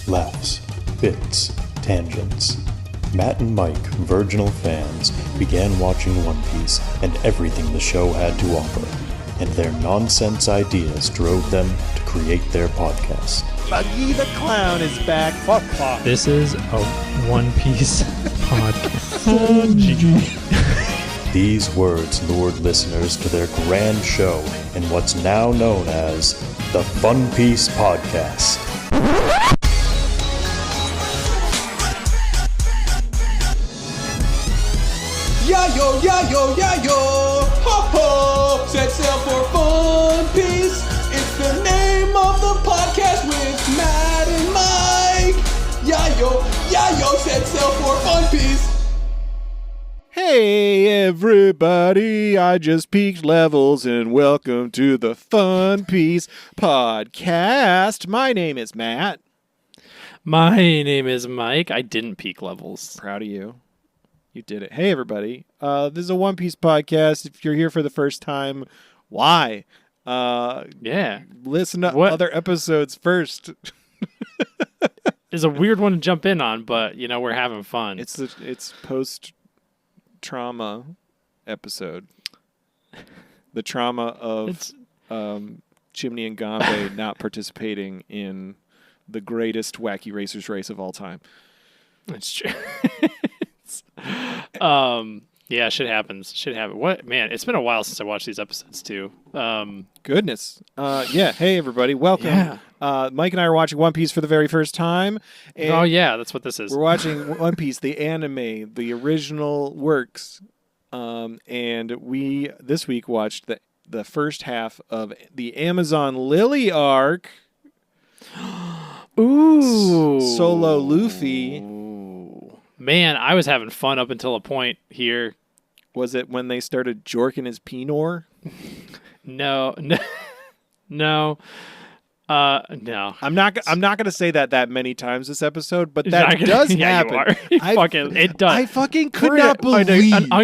laughs, bits, tangents. Matt and Mike, virginal fans, began watching One Piece and everything the show had to offer, and their nonsense ideas drove them to create their podcast. Buggy the Clown is back. Fuck. This is a One Piece podcast. These words lured listeners to their grand show in what's now known as the funpiecepodcast. Yayo, yayo, yayo, ho ho, set sail for Fun Piece. It's the name of the podcast with Matt and Mike. Yayo, yayo, set sail for Fun Piece. Hey everybody, I just peaked levels and welcome to the Fun Piece Podcast. My name is Matt. My name is Mike. I didn't peak levels. Proud of you. You did it. Hey everybody, this is a One Piece podcast. If you're here for the first time, why? Listen to other episodes first. It's a weird one to jump in on, but you know we're having fun. It's post-trauma episode. The trauma of Chimney and Gambe not participating in the greatest Wacky Racers race of all time. That's true. Yeah, shit happens. What, man, it's been a while since I watched these episodes too. Goodness. Hey everybody, welcome. Yeah. Mike and I are watching One Piece for the very first time. Oh yeah, that's what this is. We're watching One Piece, the anime, the original works. And we this week watched the first half of the Amazon Lily arc. Ooh. Solo Luffy. Man, I was having fun up until a point here. Was it when they started jorking his Pinor? No. No. I'm not going to say that many times this episode, but that does happen. You are. It does. I fucking could not believe an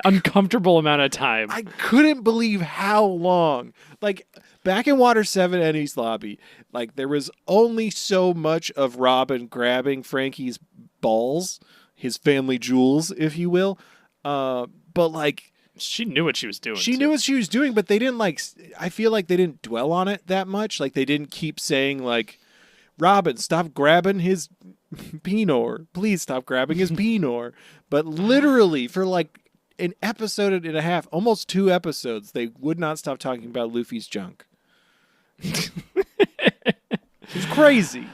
uncomfortable amount of time. I couldn't believe how long. Like back in Water 7 Eddie's lobby, like there was only so much of Robin grabbing Frankie's balls, his family jewels, if you will. But like she knew what she was doing. She knew what she was doing, but they didn't I feel like they didn't dwell on it that much. Like they didn't keep saying like, Robin, stop grabbing his Pinor. Please stop grabbing his Pinor. But literally for like an episode and a half, almost 2 episodes, they would not stop talking about Luffy's junk. It was crazy.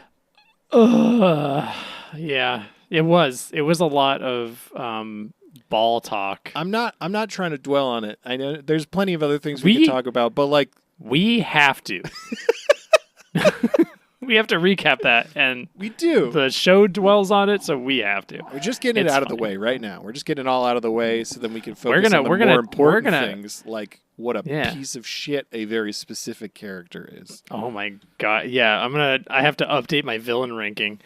Yeah, it was. It was a lot of ball talk. I'm not trying to dwell on it. I know there's plenty of other things we could talk about, but like we have to. We have to recap that, and we do. The show dwells on it, so we have to. We're just getting it out of the way right now. We're just getting it all out of the way, so then we can focus on the more important things, like what a piece of shit a very specific character is. Oh my god! Yeah, I have to update my villain ranking.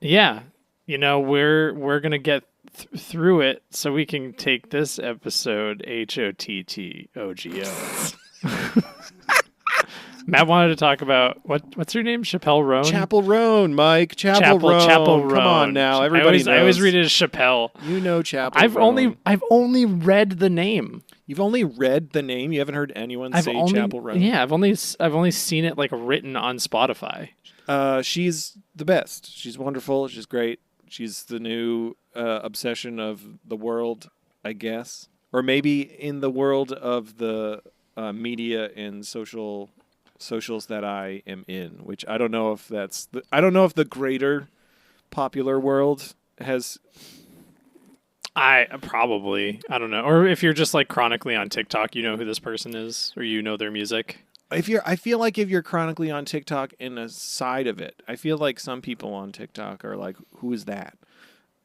Yeah, you know we're gonna get through it, so we can take this episode HOTTOGO. Matt wanted to talk about what's her name? Chappelle Roan? Chapel Roan, Mike. Chapel Roan. Come on now, everybody knows. I always read it as Chappelle. You know Chapel Roan. I've only read the name. You've only read the name? You haven't heard anyone say Chapel Roan? Yeah, I've only seen it like written on Spotify. She's the best. She's wonderful. She's great. She's the new obsession of the world, I guess. Or maybe in the world of the media and socials that I am in, which I don't know if I don't know if the greater popular world has. I don't know. Or if you're just like chronically on TikTok, you know who this person is, or you know their music. I feel like if you're chronically on TikTok in a side of it, I feel like some people on TikTok are like, who is that?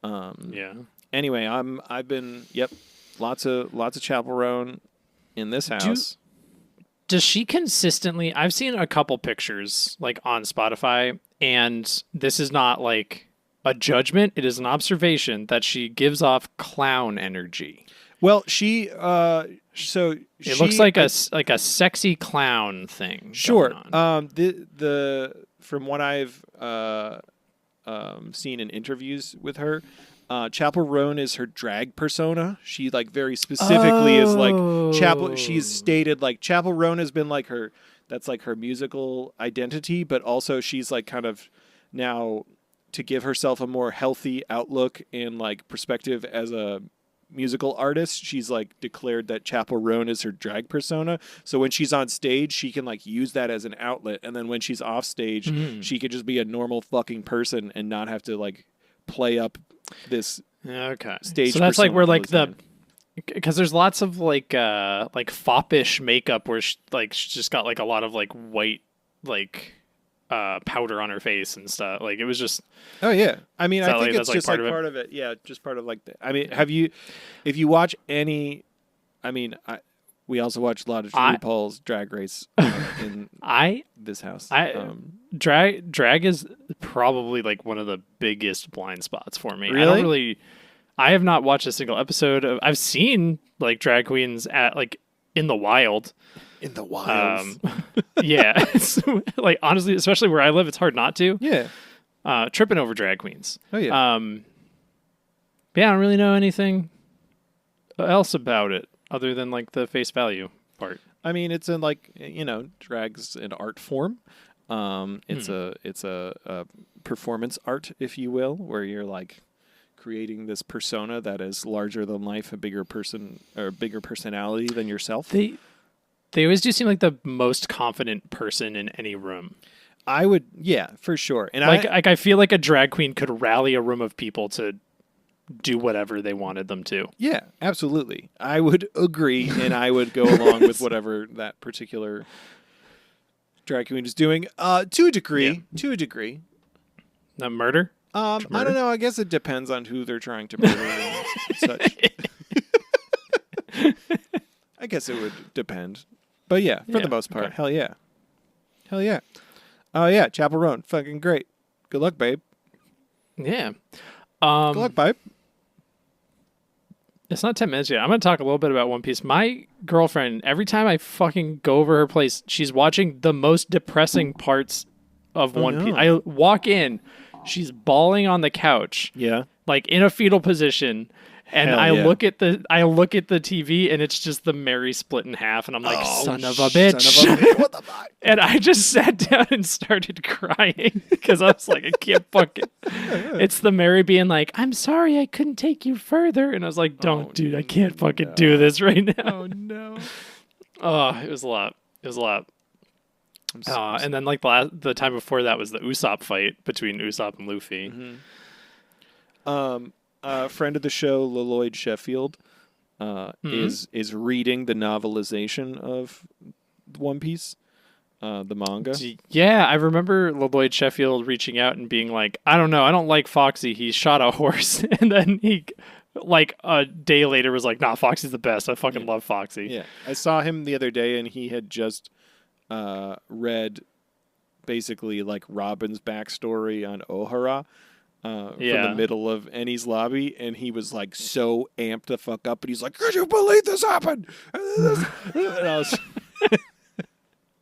Yeah. Anyway, I've been lots of Chapel Roan in this house. Does she consistently? I've seen a couple pictures like on Spotify, and this is not like a judgment. It is an observation that she gives off clown energy. Well, she It looks like a sexy clown thing. Sure. Going on. The from what I've seen in interviews with her, Chapel Roan is her drag persona. She like very specifically is like Chapel. She's stated like Chapel Roan has been like her. That's like her musical identity, but also she's like kind of now to give herself a more healthy outlook and like perspective as a musical artist. She's like declared that Chapel Roan is her drag persona. So when she's on stage, she can like use that as an outlet, and then when she's off stage, she could just be a normal fucking person and not have to like play up this stage. So that's like where like the because there's lots of like foppish makeup where she's just got like a lot of like white like powder on her face and stuff. Like it was just I mean, I think it's like just part like of it? part of it. Yeah, just part of like I mean, if you watch any, I mean, we also watch a lot of RuPaul's Drag Race in this house. Drag is probably like one of the biggest blind spots for me. Really? I have not watched a single episode of. I've seen like drag queens at like in the wild. In the wilds. Yeah. Like honestly, especially where I live, it's hard not to. Yeah. Tripping over drag queens. Oh yeah. But yeah, I don't really know anything else about it other than like the face value part. I mean, it's in like drag's an art form. It's a performance art, if you will, where you're like creating this persona that is larger than life, a bigger person or a bigger personality than yourself. They always do seem like the most confident person in any room. I would, yeah, for sure. And I feel like a drag queen could rally a room of people to do whatever they wanted them to. Yeah, absolutely. I would agree, and I would go along with whatever that particular drag queen is doing. To a degree. Not murder? I don't know. I guess it depends on who they're trying to murder and such. I guess it would depend. But yeah, for the most part, hell yeah. Hell yeah. Oh yeah, Chapel Roan, fucking great. Good luck, babe. Yeah. Good luck, babe. It's not 10 minutes yet. I'm going to talk a little bit about One Piece. My girlfriend, every time I fucking go over her place, she's watching the most depressing parts of One Piece. I walk in, she's bawling on the couch. Yeah. Like in a fetal position. And I look at the TV and it's just the Mary split in half, and I'm like, son of a bitch. What the fuck? And I just sat down and started crying because I was like, I can't fucking. It's the Mary being like, I'm sorry I couldn't take you further, and I was like, dude, I can't fucking do this right now. Oh no. Oh, it was a lot. And then like the time before that was the Usopp fight between Usopp and Luffy. Friend of the show, Lloyd Sheffield, is reading the novelization of One Piece, the manga. Yeah, I remember Lloyd Sheffield reaching out and being like, I don't know, I don't like Foxy. He shot a horse. And then he, like, a day later was like, nah, Foxy's the best. I fucking love Foxy. Yeah, I saw him the other day, and he had just read basically, like, Robin's backstory on Ohara. From the middle of Ennie's lobby, and he was like so amped the fuck up, and he's like, "Could you believe this happened?"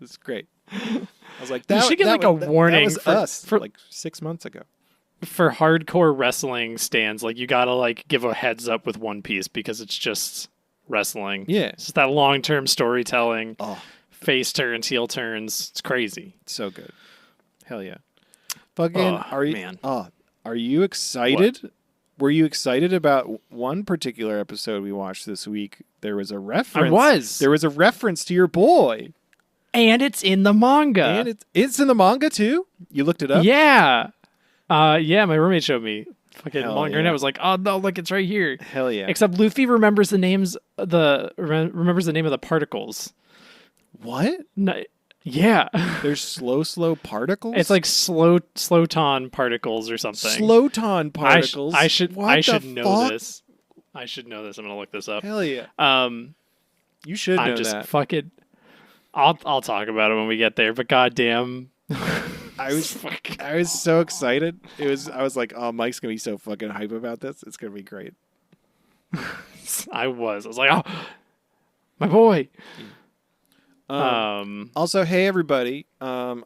It's great. I was like, "You should get like a warning." That was us for like 6 months ago. For hardcore wrestling stands, like you gotta like give a heads up with One Piece because it's just wrestling. Yeah, it's just that long-term storytelling. Face turns, heel turns. It's crazy. It's so good. Hell yeah. Fucking Are you excited? What? Were you excited about one particular episode we watched this week? There was a reference. I was. There was a reference to your boy. And it's in the manga. And it's in the manga too? You looked it up? Yeah. Yeah, my roommate showed me fucking manga, yeah. and I was like, oh no, look, it's right here. Hell yeah. Except Luffy remembers the names remembers the name of the particles. What? No, yeah. There's slow particles? It's like sloton particles or something. Sloton particles? I should know this. I should know this. I'm going to look this up. Hell yeah. You should know I'm just that. fucking... I'll talk about it when we get there, but goddamn. I was so excited. I was like, oh, Mike's going to be so fucking hype about this. It's going to be great. I was like, oh, my boy. Also, hey everybody, we'll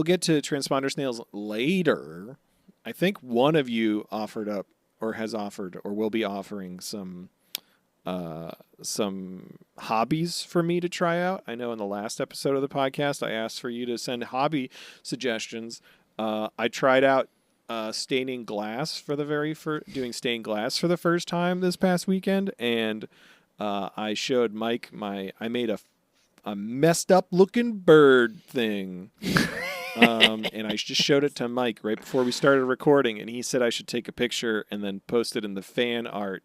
get to transponder snails later. I think one of you offered up, or has offered, or will be offering some hobbies for me to try out. I know in the last episode of the podcast, I asked for you to send hobby suggestions. I tried out staining glass for the doing stained glass for the first time this past weekend, and I showed Mike I made a messed up looking bird thing. And I just showed it to Mike right before we started recording, and he said I should take a picture and then post it in the fan art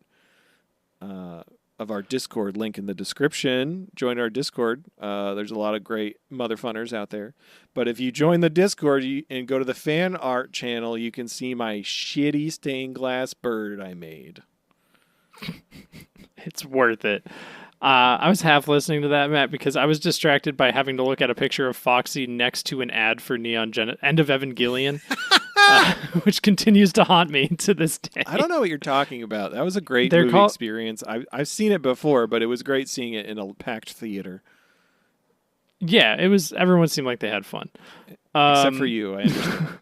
of our Discord, link in the description. Join our Discord. There's a lot of great motherfunners out there. But if you join the Discord and go to the fan art channel, you can see my shitty stained glass bird I made. It's worth it. I was half listening to that, Matt, because I was distracted by having to look at a picture of Foxy next to an ad for End of Evangelion, which continues to haunt me to this day. I don't know what you're talking about. That was a great movie experience. I've seen it before, but it was great seeing it in a packed theater. Yeah, it was. Everyone seemed like they had fun. Except for you, I understand.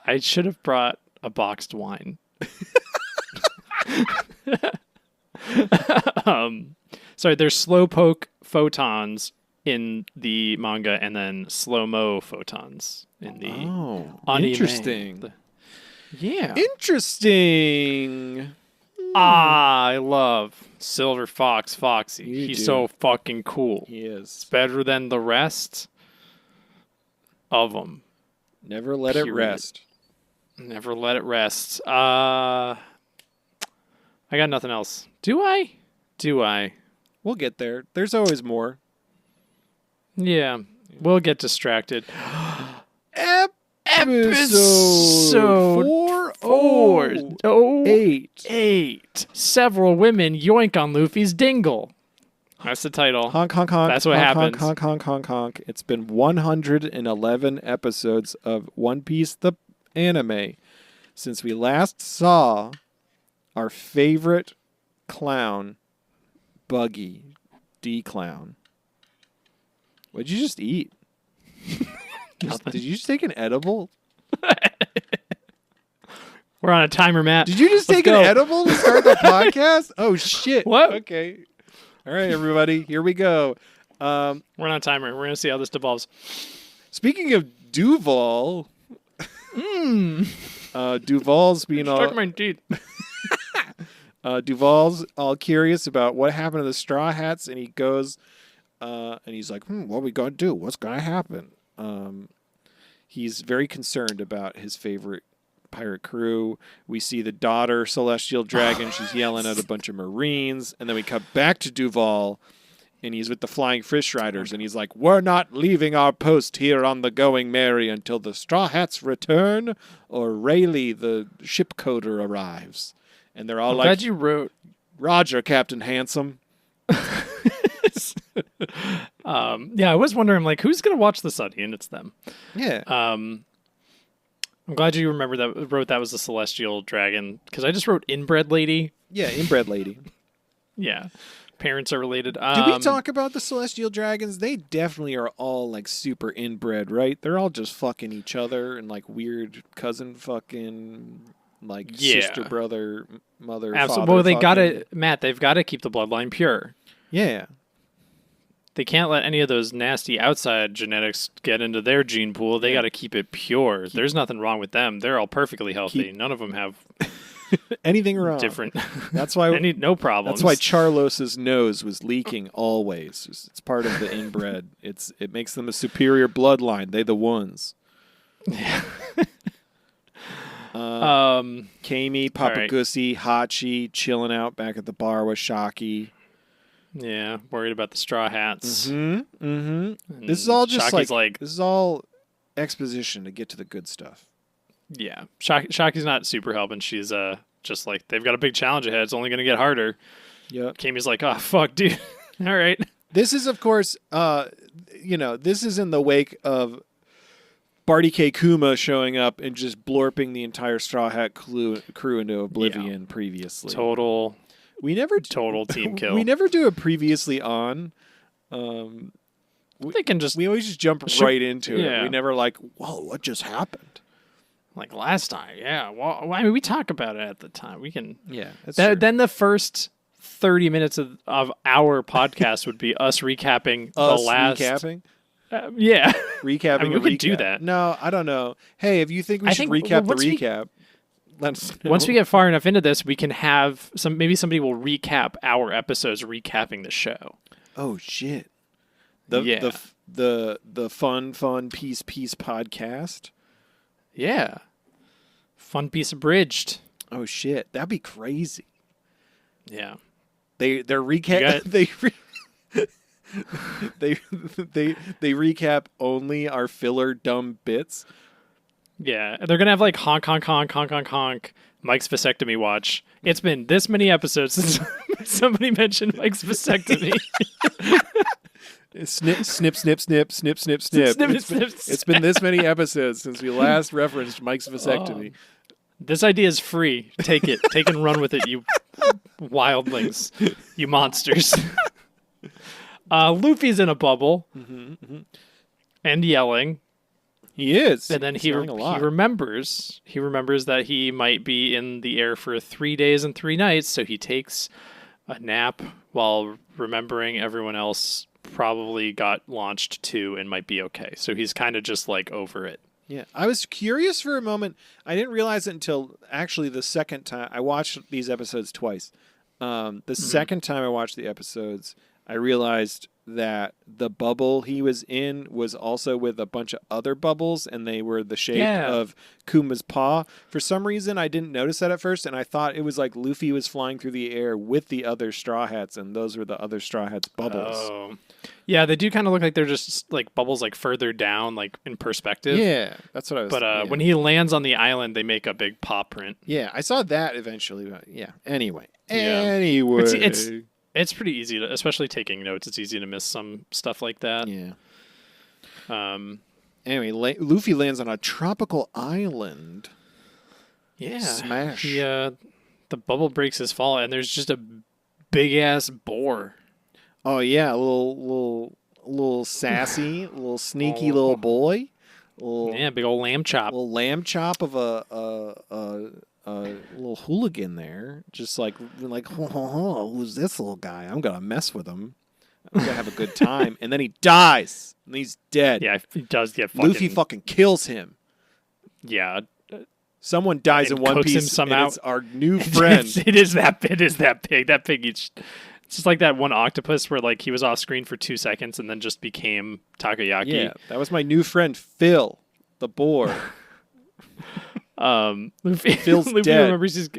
I should have brought a boxed wine. Sorry, there's slowpoke photons in the manga and then slow-mo photons in the anime. Interesting. Yeah. Interesting. I love Silver Fox Foxy. He's so fucking cool. He is. It's better than the rest of them. Never let it rest. Never let it rest. I got nothing else. Do I? We'll get there. There's always more. Yeah. We'll get distracted. Episode 408. Several women yoink on Luffy's dingle. That's the title. Honk, honk, honk. That's what happens. Honk, honk, honk, honk. It's been 111 episodes of One Piece the anime since we last saw our favorite clown, Buggy D-Clown. What'd you just eat? Did you just take an edible? We're on a timer, Matt. Did you just take an edible to start the podcast? Oh, shit. What? Okay. All right, everybody. Here we go. We're on a timer. We're going to see how this devolves. Speaking of Duval. Duval's being all... Stuck my teeth. Duval's all curious about what happened to the Straw Hats, and he goes, and he's like, what are we going to do? What's going to happen? He's very concerned about his favorite pirate crew. We see the daughter, Celestial Dragon. She's yelling at a bunch of Marines, and then we cut back to Duval, and he's with the Flying Fish Riders, and he's like, we're not leaving our post here on the Going Merry until the Straw Hats return or Rayleigh, the ship coder, arrives. And they're all glad you wrote. Roger, Captain Handsome. Yeah, I was wondering, like, who's going to watch this audio? And it's them. Yeah. I'm glad you wrote that was the Celestial Dragon, because I just wrote Inbred Lady. Yeah, Inbred Lady. Yeah. Parents are related. Did we talk about the Celestial Dragons? They definitely are all, like, super inbred, right? They're all just fucking each other and, like, weird cousin fucking... like sister, brother, mother, absolutely. father. Well, they gotta, Matt. They've got to keep the bloodline pure. Yeah, they can't let any of those nasty outside genetics get into their gene pool. They got to keep it pure. There's nothing wrong with them. They're all perfectly healthy. None of them have anything wrong. Different. That's why no problems. That's why Charlos's nose was leaking always. It's part of the inbred. It makes them a superior bloodline. They the ones. Yeah. Kami, Papa Gussie, Hachi chilling out back at the bar with Shaki. Yeah, worried about the Straw Hats. This is all just Shaki's this is all exposition to get to the good stuff. Yeah, Shaki's not super helping. She's just like, they've got a big challenge ahead. It's only going to get harder. Yep. Kami's like, oh fuck, dude. All right. This is, of course, this is in the wake of Barty K. Kuma showing up and just blorping the entire Straw Hat crew into oblivion previously. Total We never Total team kill. We never do a previously on. They can just We always just jump right into it. Yeah. We never like, whoa, what just happened? like last time. Yeah. Well, I mean, we talk about it at the time. We can. Yeah, that's true. Then the first 30 minutes of our podcast would be us recapping Us the last. recapping. Yeah. Recapping. I mean, a we could do recap. that. No, I don't know. Hey, if you think we I should think, recap well, the recap, let us know. Once we get far enough into this, we can have maybe somebody will recap our episodes recapping the show. Oh shit. Yeah. The fun piece podcast. Yeah. Fun piece abridged. Oh shit, that'd be crazy. Yeah. They're recap. They recap only our filler dumb bits. Yeah. They're going to have like honk, honk, honk, honk, honk, honk. Mike's vasectomy watch. It's been this many episodes since somebody mentioned Mike's vasectomy. Snip, snip, snip, snip, snip, snip, snip. It's been this many episodes since we last referenced Mike's vasectomy. This idea is free. Take it. Take and run with it, you wildlings. You monsters. Luffy's in a bubble and yelling. He is. And then He's he yelling a lot. remembers that he might be in the air for 3 days and 3 nights, so he takes a nap while remembering everyone else probably got launched too and might be okay. So he's kind of just like over it. Yeah, I was curious for a moment. I didn't realize it until actually the second time. I watched these episodes twice. The second time I watched the episodes, I realized that the bubble he was in was also with a bunch of other bubbles, and they were the shape of Kuma's paw. For some reason, I didn't notice that at first, and I thought it was like Luffy was flying through the air with the other Straw Hats, and those were the other Straw Hats' bubbles. Oh. Yeah, they do kind of look like they're just like bubbles like further down, like in perspective. Yeah, that's what I was But when he lands on the island, they make a big paw print. Yeah, I saw that eventually. But yeah, anyway. Yeah. Anyway. It's pretty easy to, especially taking notes. It's easy to miss some stuff like that. Yeah. Anyway, Luffy lands on a tropical island. Yeah. Smash. The bubble breaks his fall, and there's just a big ass boar. Oh yeah, a little sassy, a little sneaky little boy. Big old lamb chop. Little lamb chop of a little hooligan there, just like who's this little guy? I'm gonna mess with him. I'm gonna have a good time, and then he dies, and he's dead. Yeah, he does get fucking... Luffy fucking kills him. Yeah, someone dies in One cooks him Piece. somehow. And it's our new friend. It is that pig. That pig. It's just like that one octopus where like he was off screen for 2 seconds and then just became takoyaki. Yeah, that was my new friend Phil, the boar. Phil's Luffy dead. remembers his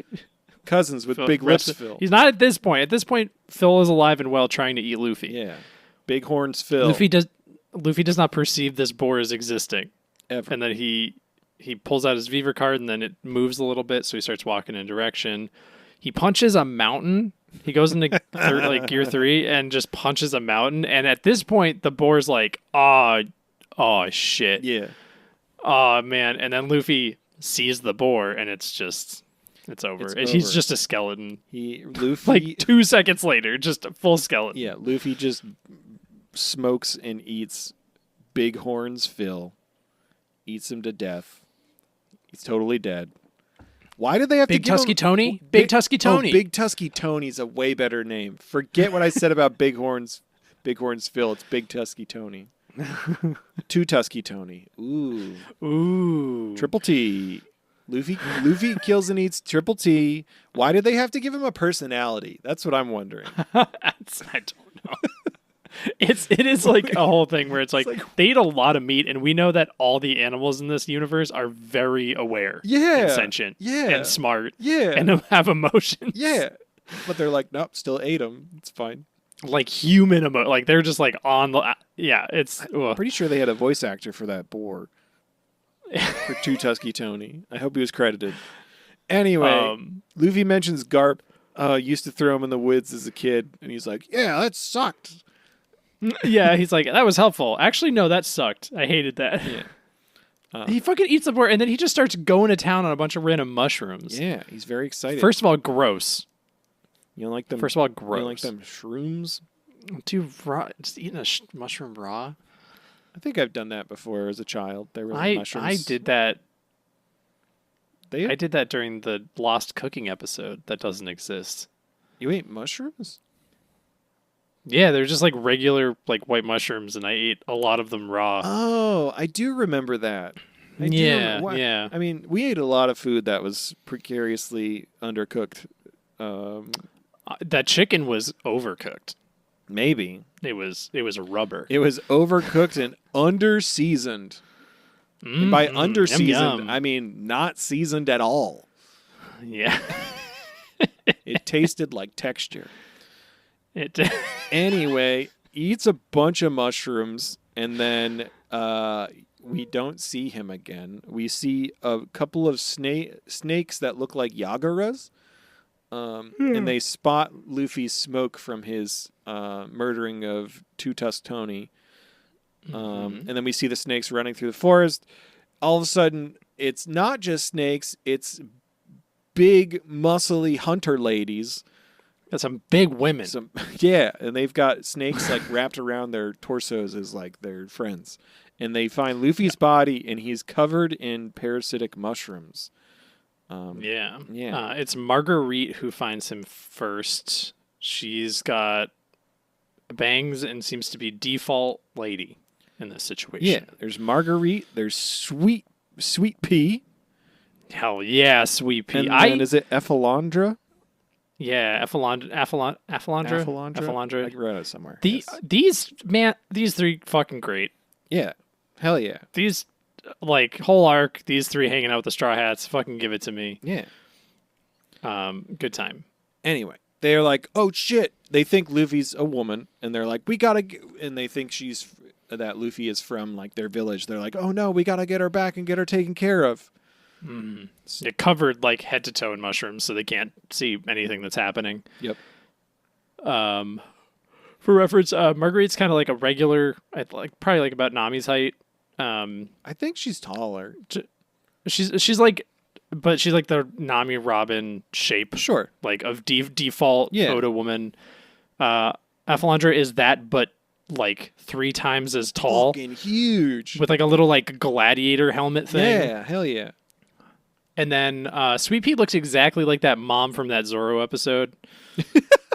Cousins with big lips, Phil. He's not at this point. At this point, Phil is alive and well, trying to eat Luffy. Yeah, Big Horns Phil. Luffy does not perceive this boar as existing, Ever. and then he pulls out his Beaver card, and then it moves a little bit, so he starts walking in a direction. He punches a mountain. He goes into gear 3 and just punches a mountain. And at this point, the boar's like, oh shit. Yeah. Oh, man. And then Luffy sees the boar, and it's over. He's just a skeleton. Luffy, like 2 seconds later, just a full skeleton. Yeah, Luffy just smokes and eats Big Horns Phil. Eats him to death. He's totally dead. Why did they have Big to give Tusky him... Tony? Big Tusky Tony. Oh, Big Tusky Tony's a way better name. Forget what I said about Big Horns Phil. It's Big Tusky Tony. Two Tusky Tony. Ooh. Triple T. Luffy kills and eats Triple T. Why did they have to give him a personality? That's what I'm wondering. I don't know. It is like a whole thing where it's like they eat a lot of meat, and we know that all the animals in this universe are very aware, and sentient, and smart, and have emotions. Yeah, but they're like, nope, still ate them. It's fine. Like human like they're just like on the It's I'm pretty sure they had a voice actor for that boar for Two Tusky Tony. I hope he was credited. Anyway, Luffy mentions Garp used to throw him in the woods as a kid, and he's like, yeah, that sucked. Yeah, he's like, that was helpful. Actually, no, that sucked. I hated that. Yeah. He fucking eats the boar, and then he just starts going to town on a bunch of random mushrooms. Yeah, he's very excited. First of all, gross. You don't like them? First of all, You gross. don't like them shrooms? Dude, raw. Just eating a mushroom raw. I think I've done that before as a child. They were like mushrooms. I did that. They, I did that during the Lost Cooking episode that doesn't exist. You ate mushrooms? Yeah, they're just like regular like white mushrooms, and I ate a lot of them raw. Oh, I do remember that. Yeah. I mean, we ate a lot of food that was precariously undercooked. That chicken was overcooked. Maybe. It was a rubber. It was overcooked and under-seasoned. And by under-seasoned, yum. I mean not seasoned at all. Yeah. It tasted like texture. It. Anyway, eats a bunch of mushrooms, and then we don't see him again. We see a couple of snakes that look like Yagaras, and they spot Luffy's smoke from his murdering of Two-Tusked Tony. And then we see the snakes running through the forest. All of a sudden, it's not just snakes, it's big, muscly hunter ladies. Got some big women. Yeah, and they've got snakes like wrapped around their torsos as like their friends. And they find Luffy's body, and he's covered in parasitic mushrooms. Yeah. Yeah. It's Marguerite who finds him first. She's got bangs and seems to be default lady in this situation. Yeah, there's Marguerite, there's Sweet Pea. Hell yeah, Sweet Pea. And then is it Ephilandra? Yeah, Ephilandra. I read it somewhere. These three fucking great. Yeah. Hell yeah. These like whole arc, these three hanging out with the straw hats, fucking give it to me. Yeah. Good time. Anyway, they're like, oh shit. They think Luffy's a woman, and they're like, we gotta, and they think that Luffy is from like their village. They're like, oh no, we gotta get her back and get her taken care of. It covered like head to toe in mushrooms, so they can't see anything that's happening. Yep. For reference, Marguerite's kind of like a regular, probably like about Nami's height. I think she's taller. She's like, but she's like the Nami Robin shape. Sure. Like of default Oda woman. Ephilandra is that, but like 3 times as tall. Fucking huge. With like a little like gladiator helmet thing. Yeah, hell yeah. And then Sweet Pea looks exactly like that mom from that Zorro episode,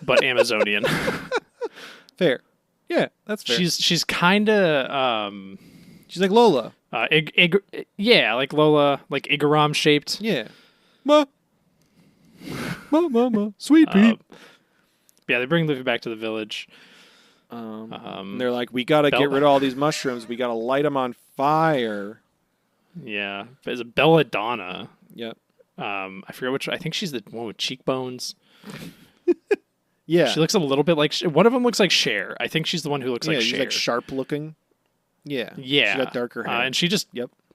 but Amazonian. Fair. Yeah, that's fair. She's kind of she's like Lola. Yeah, like Lola, like Igaram shaped. Yeah. Ma. Sweet Pea. Yeah, they bring Luffy back to the village. And they're like, we gotta get rid of all these mushrooms. We gotta light them on fire. Yeah, it's a Belladonna. Yep. I forget which. I think she's the one with cheekbones. Yeah. She looks a little bit like. One of them looks like Cher. I think she's the one who looks like she's Cher. like sharp looking. Yeah. Yeah. She's got darker hair. And she just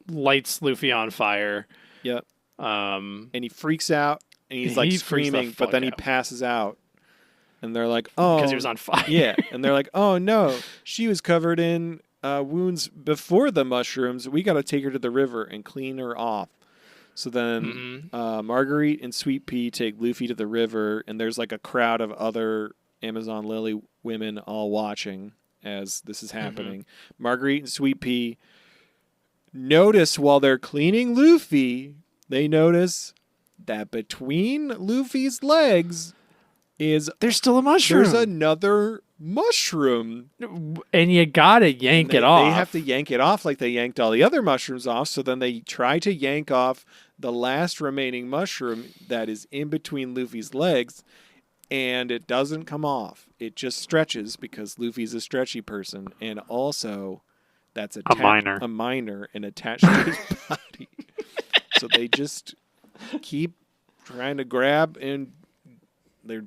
lights Luffy on fire. Yep. And he freaks out and he's like screaming, but then he passes out. And they're like, oh. Because he was on fire. Yeah. And they're like, oh no, she was covered in wounds before the mushrooms. We got to take her to the river and clean her off. So then Marguerite and Sweet Pea take Luffy to the river, and there's like a crowd of other Amazon Lily women all watching as this is happening. Marguerite and Sweet Pea notice while they're cleaning Luffy, they notice that between Luffy's legs there's still a mushroom. There's another mushroom. And you gotta yank it off. They have to yank it off like they yanked all the other mushrooms off. So then they try to yank off the last remaining mushroom that is in between Luffy's legs, and it doesn't come off. It just stretches because Luffy's a stretchy person, and also that's a minor and attached to his body. So they just keep trying to grab, and they're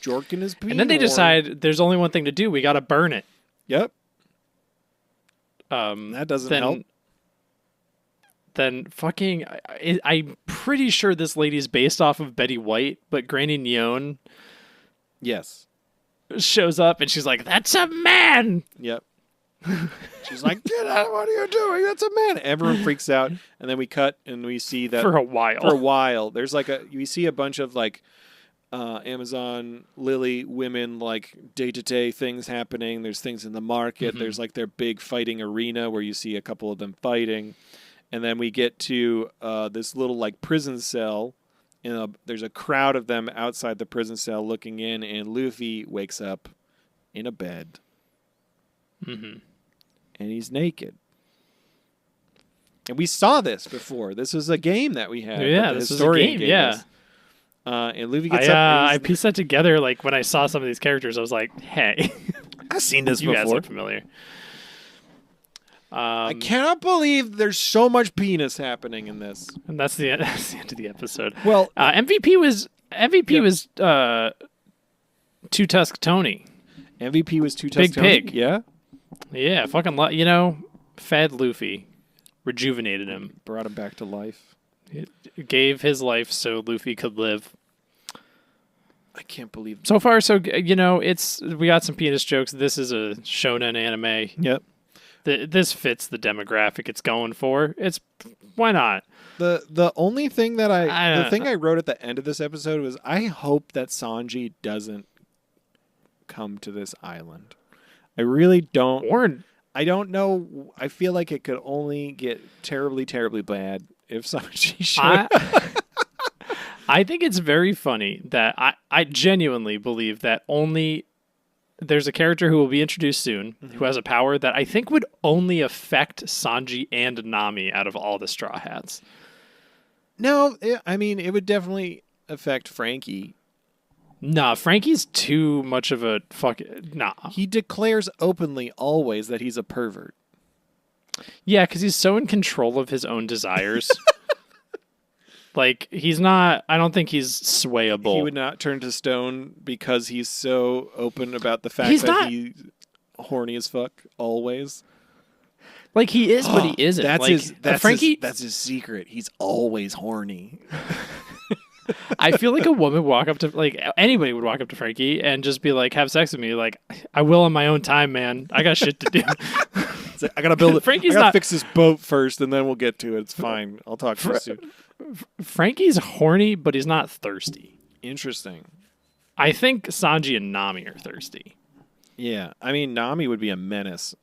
jorking his pee. And then they decide there's only one thing to do. We got to burn it. Yep. That doesn't help. Then fucking, I'm pretty sure this lady's based off of Betty White, but Granny Neon shows up and she's like, that's a man. Yep. She's like, get out, what are you doing? That's a man. Everyone freaks out. And then we cut and we see that for a while. There's like we see a bunch of like Amazon Lily women, like day-to-day things happening. There's things in the market. There's like their big fighting arena where you see a couple of them fighting. And then we get to this little like prison cell. There's a crowd of them outside the prison cell looking in, and Luffy wakes up in a bed. And he's naked. And we saw this before. This was a game that we had. Yeah, this was a game, yeah. And Luffy gets up. I pieced that together. Like when I saw some of these characters, I was like, "Hey, I've seen this you before. guys look familiar." I cannot believe there's so much penis happening in this. And that's the end of the episode. Well, MVP was Two Tusk Tony. MVP was Two Tusk Big Tony? Pig. Yeah, Yeah, fucking fed Luffy, rejuvenated him, brought him back to life. it gave his life so Luffy could live. I can't believe. So far, so we got some penis jokes. This is a shonen anime. Yep. This fits the demographic it's going for. Why not? The only thing that I wrote at the end of this episode was I hope that Sanji doesn't come to this island. I really don't. I don't know. I feel like it could only get terribly, terribly bad if Sanji should. I think it's very funny that I genuinely believe that there's a character who will be introduced soon who has a power that I think would only affect Sanji and Nami out of all the Straw Hats. No, it would definitely affect Frankie. Nah, Frankie's too much of a nah. He declares openly always that he's a pervert. Yeah, because he's so in control of his own desires. Like, he's not... I don't think he's swayable. He would not turn to stone because he's so open about the fact that he's horny as fuck always. Like, he is, but he isn't. That's his secret. He's always horny. I feel like a woman would walk up to... Like, anybody would walk up to Frankie and just be like, have sex with me. Like, I will on my own time, man. I got shit to do. I gotta build it. Frankie's I gotta fix this boat first, and then we'll get to it. It's fine. I'll talk to you soon. Frankie's horny, but he's not thirsty. Interesting. I think Sanji and Nami are thirsty. Yeah. I mean, Nami would be a menace.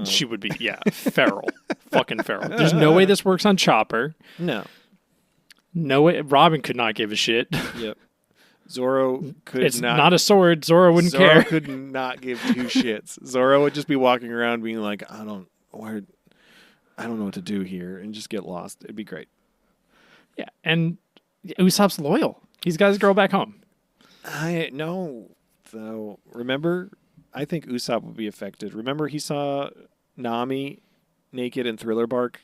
She would be, feral. Fucking feral. There's no way this works on Chopper. No. No way. Robin could not give a shit. Yep. Zoro could it's not a sword. Zoro wouldn't care. Zoro could not give two shits. Zoro would just be walking around being like, I don't know what to do here, and just get lost. It'd be great. Yeah, and Usopp's loyal. He's got his girl back home. I know, though. Remember, I think Usopp would be affected. Remember, he saw Nami naked in Thriller Bark.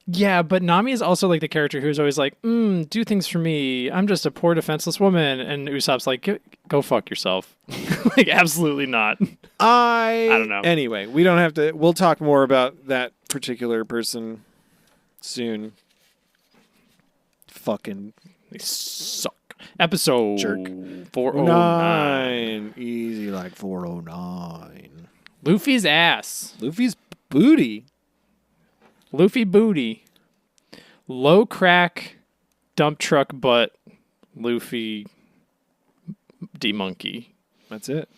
Yeah, but Nami is also like the character who's always like, do things for me. I'm just a poor defenseless woman. And Usopp's like, go fuck yourself. Like, absolutely not. I don't know. Anyway, we don't have to. We'll talk more about that particular person soon. Fucking they suck. Episode jerk. 409. Easy like 409. Luffy's ass. Luffy's booty. Luffy booty. Low crack dump truck butt. Luffy D-monkey. That's it.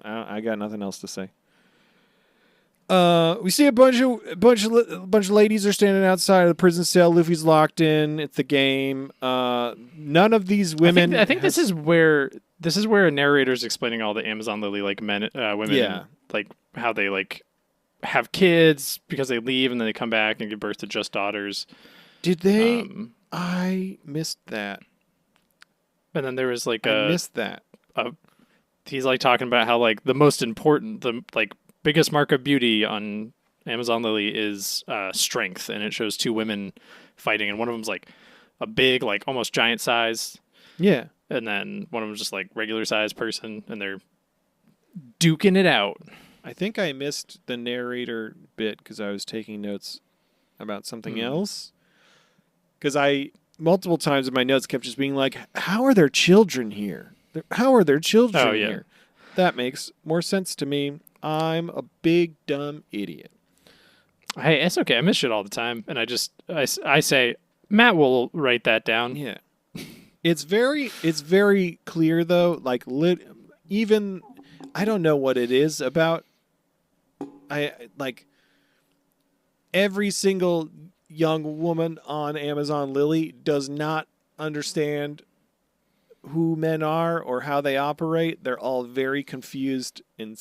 I got nothing else to say. We see a bunch of ladies are standing outside of the prison cell. Luffy's locked in. It's the game. None of these women. I think this is where a narrator's explaining all the Amazon Lily women. Yeah. Like how they have kids because they leave and then they come back and give birth to just daughters. Did they? I missed that. And then there was I missed that. He's talking about how the most important, the biggest mark of beauty on Amazon Lily is strength, and it shows two women fighting, and one of them's a big, almost giant size. Yeah. And then one of them's just regular size person, and they're duking it out. I think I missed the narrator bit because I was taking notes about something else. Because I, multiple times in my notes, kept just being like, how are there children here? How are there children here? That makes more sense to me. I'm a big, dumb idiot. Hey, it's okay. I miss shit all the time. And I say, Matt will write that down. Yeah. It's very clear though, like even I don't know what it is about every single young woman on Amazon Lily does not understand who men are or how they operate. They're all very confused in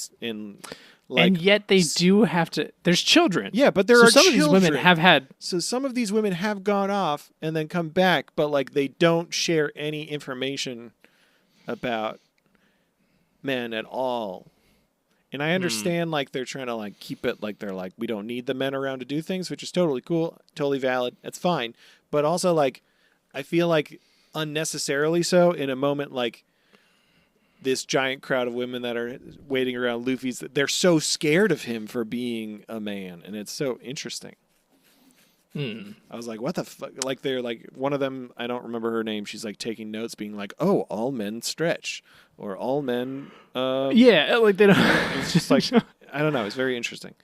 like, and yet they do have to. There's children. Yeah, but there so are some children. of these women have had. So some of these women have gone off and then come back, but like they don't share any information about men at all. And I understand like they're trying to like keep it like they're like we don't need the men around to do things, which is totally cool, totally valid. That's fine. But also like I feel like unnecessarily so in a moment like this giant crowd of women that are waiting around Luffy's, they're so scared of him for being a man, and it's so interesting. I was like, what the fuck? Like, they're like, one of them, I don't remember her name, she's like taking notes being like, oh, all men stretch, or all men... yeah, like they don't... It's just like, I don't know, it's very interesting.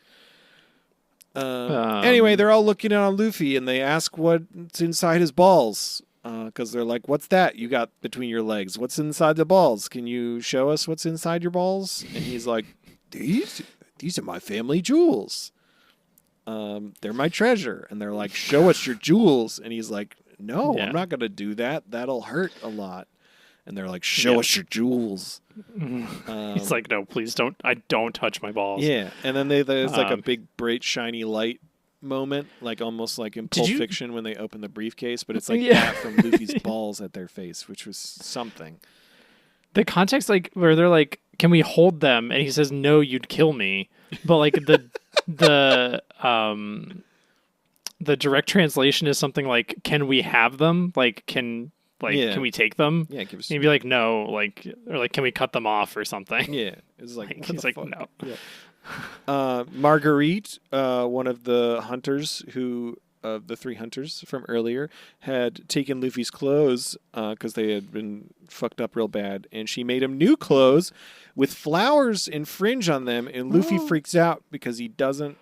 Anyway, they're all looking on Luffy, and they ask what's inside his balls. Because they're like, what's that you got between your legs? What's inside the balls? Can you show us what's inside your balls? And he's like, these are my family jewels. They're my treasure. And they're like, show us your jewels. And he's like, no, I'm not going to do that. That'll hurt a lot. And they're like, show us your jewels. He's like, no, please don't. I don't touch my balls. Yeah. And then there's like a big, bright, shiny light moment, like almost like in Pulp Fiction when they open the briefcase, but it's like that from Luffy's balls at their face, which was something. The context, like where they're like, "Can we hold them?" and he says, "No, you'd kill me." But like the direct translation is something like, "Can we have them?" Like, can we take them? Yeah, give us. And he'd be like, "No," like or like, "Can we cut them off or something?" Yeah, it's like he's like, "No." Yeah. Marguerite, one of the hunters the three hunters from earlier, had taken Luffy's clothes because they had been fucked up real bad, and she made him new clothes with flowers and fringe on them, and Luffy freaks out because he doesn't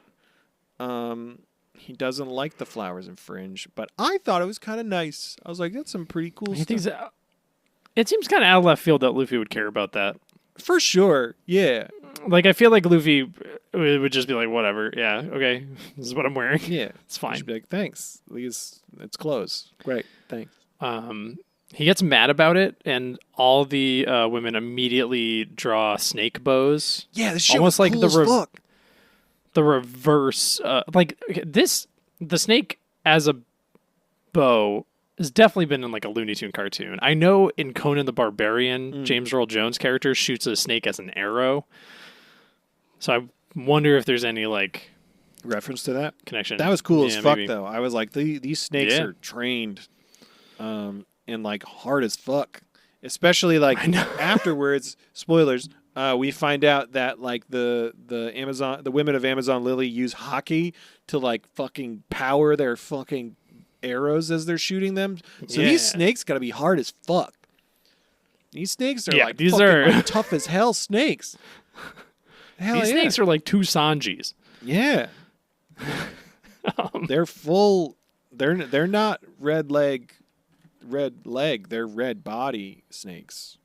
like the flowers and fringe, but I thought it was kind of nice. I was like, that's some pretty cool stuff. It seems kind of out of left field that Luffy would care about that. For sure, yeah. Like, I feel like Luffy would just be like, whatever, yeah, okay, this is what I'm wearing. Yeah. It's fine. He should be like, thanks. It's clothes. Great, thanks. He gets mad about it, and all the women immediately draw snake bows. Yeah, this shit almost was like cool as fuck. The reverse, the snake as a bow has definitely been in like a Looney Tune cartoon. I know in Conan the Barbarian, James Earl Jones' character shoots a snake as an arrow. So I wonder if there's any like reference to that connection. That was cool as fuck, maybe. though. I was like, these snakes are trained, and like hard as fuck. Especially like afterwards. Spoilers. We find out that like the women of Amazon Lily use hockey to like fucking power their fucking arrows as they're shooting them. So these snakes gotta be hard as fuck. These snakes are like these fucking are like, tough as hell snakes. Hell these snakes are like two Sanjis. Yeah. They're full. They're not red leg. They're red body snakes.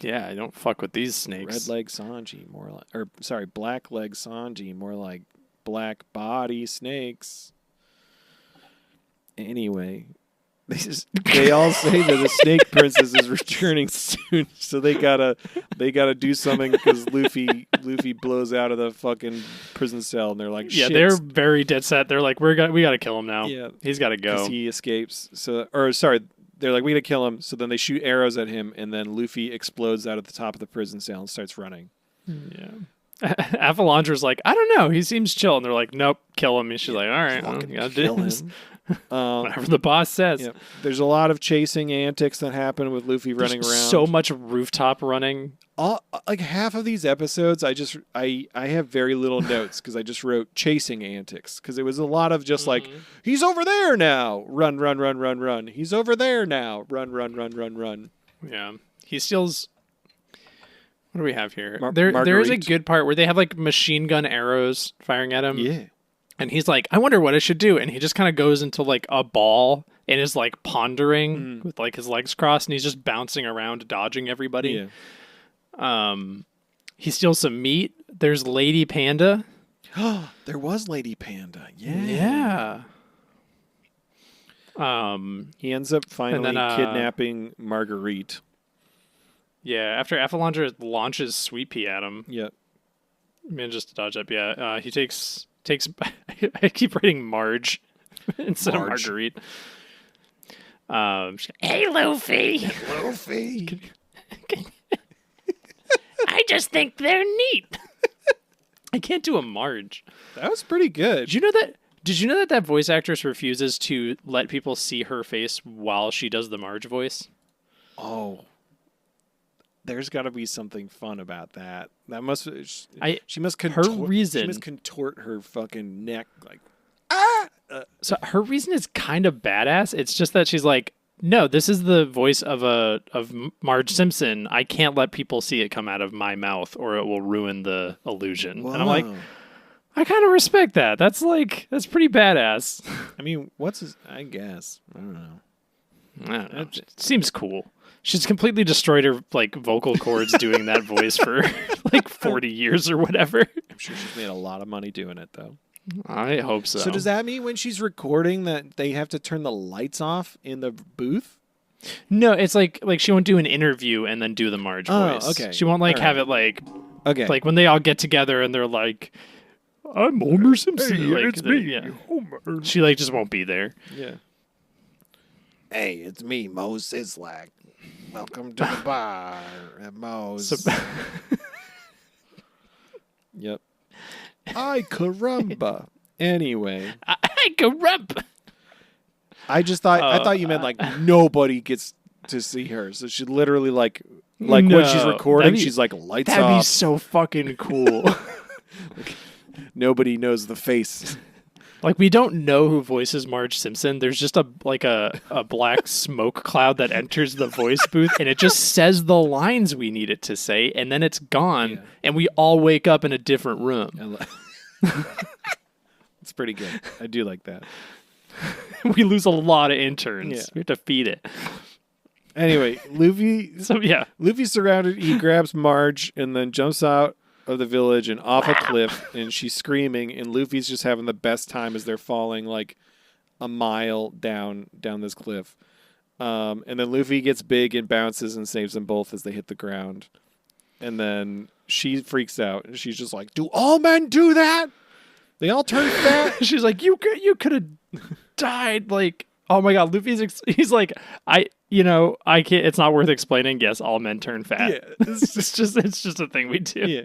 Yeah, I don't fuck with these snakes. Red leg Sanji, more like, or sorry, black leg Sanji, more like black body snakes. Anyway, they all say that the snake princess is returning soon, so they gotta do something because Luffy blows out of the fucking prison cell, and they're like, shit. they're very dead set. They're like, we gotta kill him now. Yeah, he's gotta go. He escapes. They're like, we gotta kill him. So then they shoot arrows at him, and then Luffy explodes out at the top of the prison cell and starts running. Yeah. Avalandra's like, I don't know. He seems chill. And they're like, nope, kill him. And she's like, all right, well, gotta do this. Whatever the boss says. Yeah. There's a lot of chasing antics that happen with Luffy running around. So much rooftop running. Like half of these episodes, I have very little notes because I just wrote chasing antics because it was a lot of just like, he's over there now, run, run, run, run, run. He's over there now, run, run, run, run, run. Yeah, he steals. What do we have here? There is a good part where they have like machine gun arrows firing at him. Yeah. And he's like, I wonder what I should do. And he just kind of goes into like a ball and is like pondering with like his legs crossed, and he's just bouncing around, dodging everybody. Yeah. He steals some meat. There's Lady Panda. There was Lady Panda. Yeah. He ends up finally kidnapping Marguerite. Yeah, after Apollondra launches Sweet Pea at him. Yep. Manages to dodge up. Yeah, he takes. I keep writing Marge instead of Marguerite. Hey, Luffy. Luffy. I just think they're neat. I can't do a Marge. That was pretty good. Did you know that voice actress refuses to let people see her face while she does the Marge voice? Oh. There's got to be something fun about that. That must. She must her reason. She must contort her fucking neck like. So her reason is kind of badass. It's just that she's like, no, this is the voice of Marge Simpson. I can't let people see it come out of my mouth, or it will ruin the illusion. Whoa. And I'm like, I kind of respect that. That's pretty badass. I mean, I guess I don't know. It seems cool. She's completely destroyed her like vocal cords doing that voice for like 40 years or whatever. I'm sure she's made a lot of money doing it though. I hope so. So does that mean when she's recording that they have to turn the lights off in the booth? No, it's like she won't do an interview and then do the Marge voice. Okay. She won't have it like when they all get together and they're like, I'm Homer Simpson. Hey, it's me, Homer. She just won't be there. Yeah. Hey, it's me, Mo Sislak. Welcome to the bar at Mo's. Yep. Ay caramba. Anyway. Ay caramba. I thought you meant like nobody gets to see her. So she literally when she's recording, she's like lights off. That'd be so fucking cool. Nobody knows the face. Like, we don't know who voices Marge Simpson. There's just a black smoke cloud that enters the voice booth, and it just says the lines we need it to say, and then it's gone, and we all wake up in a different room. It's pretty good. I do like that. We lose a lot of interns. Yeah. We have to feed it. Anyway, Luffy. Luffy's surrounded. He grabs Marge and then jumps out of the village and off a cliff, and she's screaming, and Luffy's just having the best time as they're falling like a mile down this cliff. And then Luffy gets big and bounces and saves them both as they hit the ground. And then she freaks out, and she's just like, "Do all men do that? They all turn fat?" She's like, "You could have died." Like, oh my god, he's like, I can't. It's not worth explaining. Yes, all men turn fat. Yeah, it's just a thing we do. Yeah.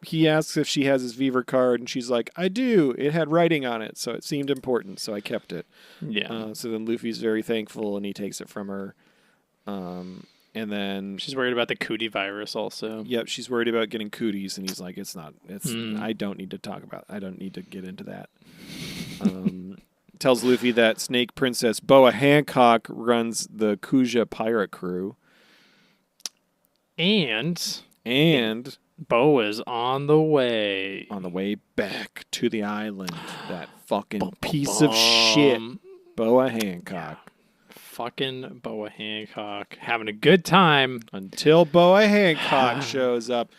He asks if she has his Beaver card, and she's like, "I do. It had writing on it, so it seemed important, so I kept it." Yeah. So then Luffy's very thankful, and he takes it from her. And then she's worried about the cootie virus also. Yep, she's worried about getting cooties, and he's like, I don't need to talk about it. I don't need to get into that. Tells Luffy that Snake Princess Boa Hancock runs the Kuja pirate crew. And Boa's on the way. On the way back to the island. That fucking piece of shit. Boa Hancock. Yeah. Fucking Boa Hancock. Having a good time. Until Boa Hancock shows up.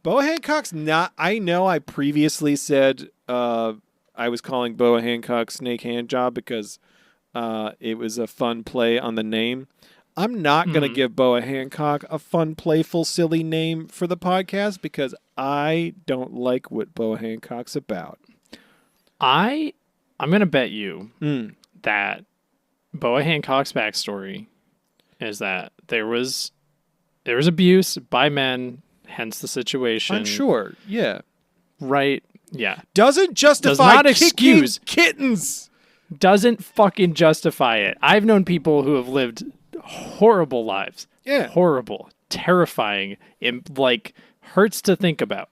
Boa Hancock's not... I know I previously said I was calling Boa Hancock Snake Handjob because it was a fun play on the name. I'm not going to give Boa Hancock a fun, playful, silly name for the podcast because I don't like what Boa Hancock's about. I'm going to bet you that Boa Hancock's backstory is that there was abuse by men, hence the situation. I'm sure, yeah. Right? Yeah. Doesn't justify kicking kittens. Doesn't fucking justify it. I've known people who have lived horrible lives. Yeah. Horrible. Terrifying. Hurts to think about.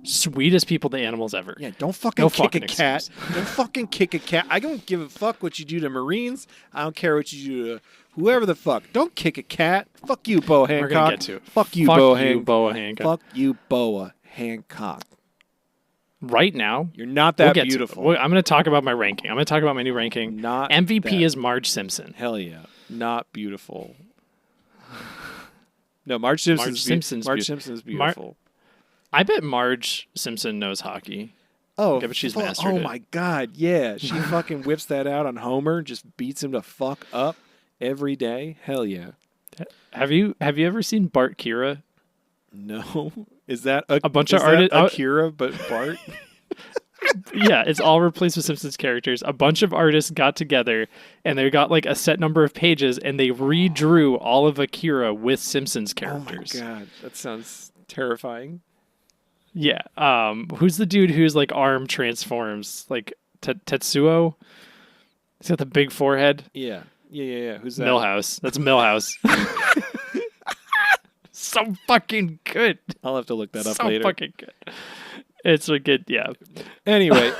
Sweetest people to animals ever. Yeah, don't fucking kick a cat. Don't fucking kick a cat. I don't give a fuck what you do to Marines. I don't care what you do to whoever the fuck. Don't kick a cat. Fuck you, Boa Hancock. We're going to get to it. Fuck you, Boa Hancock. Boa Hancock. Fuck you, Boa Hancock. right now. You're not that We'll get beautiful. I'm going to talk about my ranking. I'm going to talk about my new ranking. Not MVP that. is Marge Simpson. Hell yeah. Not beautiful. No, Marge Simpson's beautiful. I bet Marge Simpson knows hockey. Oh, but she's mastered it. my God, yeah. She fucking whips that out on Homer, just beats him to fuck up every day. Hell yeah. Have you ever seen Bart Kira? No. Is that a bunch of artists? Akira, but Bart? Yeah, it's all replaced with Simpsons characters. A bunch of artists got together and they got like a set number of pages and they redrew all of Akira with Simpsons characters. Oh my God, that sounds terrifying. Yeah. Who's the dude whose like arm transforms? Like Tetsuo? He's got the big forehead. Yeah. Who's that? Milhouse. That's Milhouse. So fucking good. I'll have to look that up so later. Fucking good. It's a good, yeah. Anyway,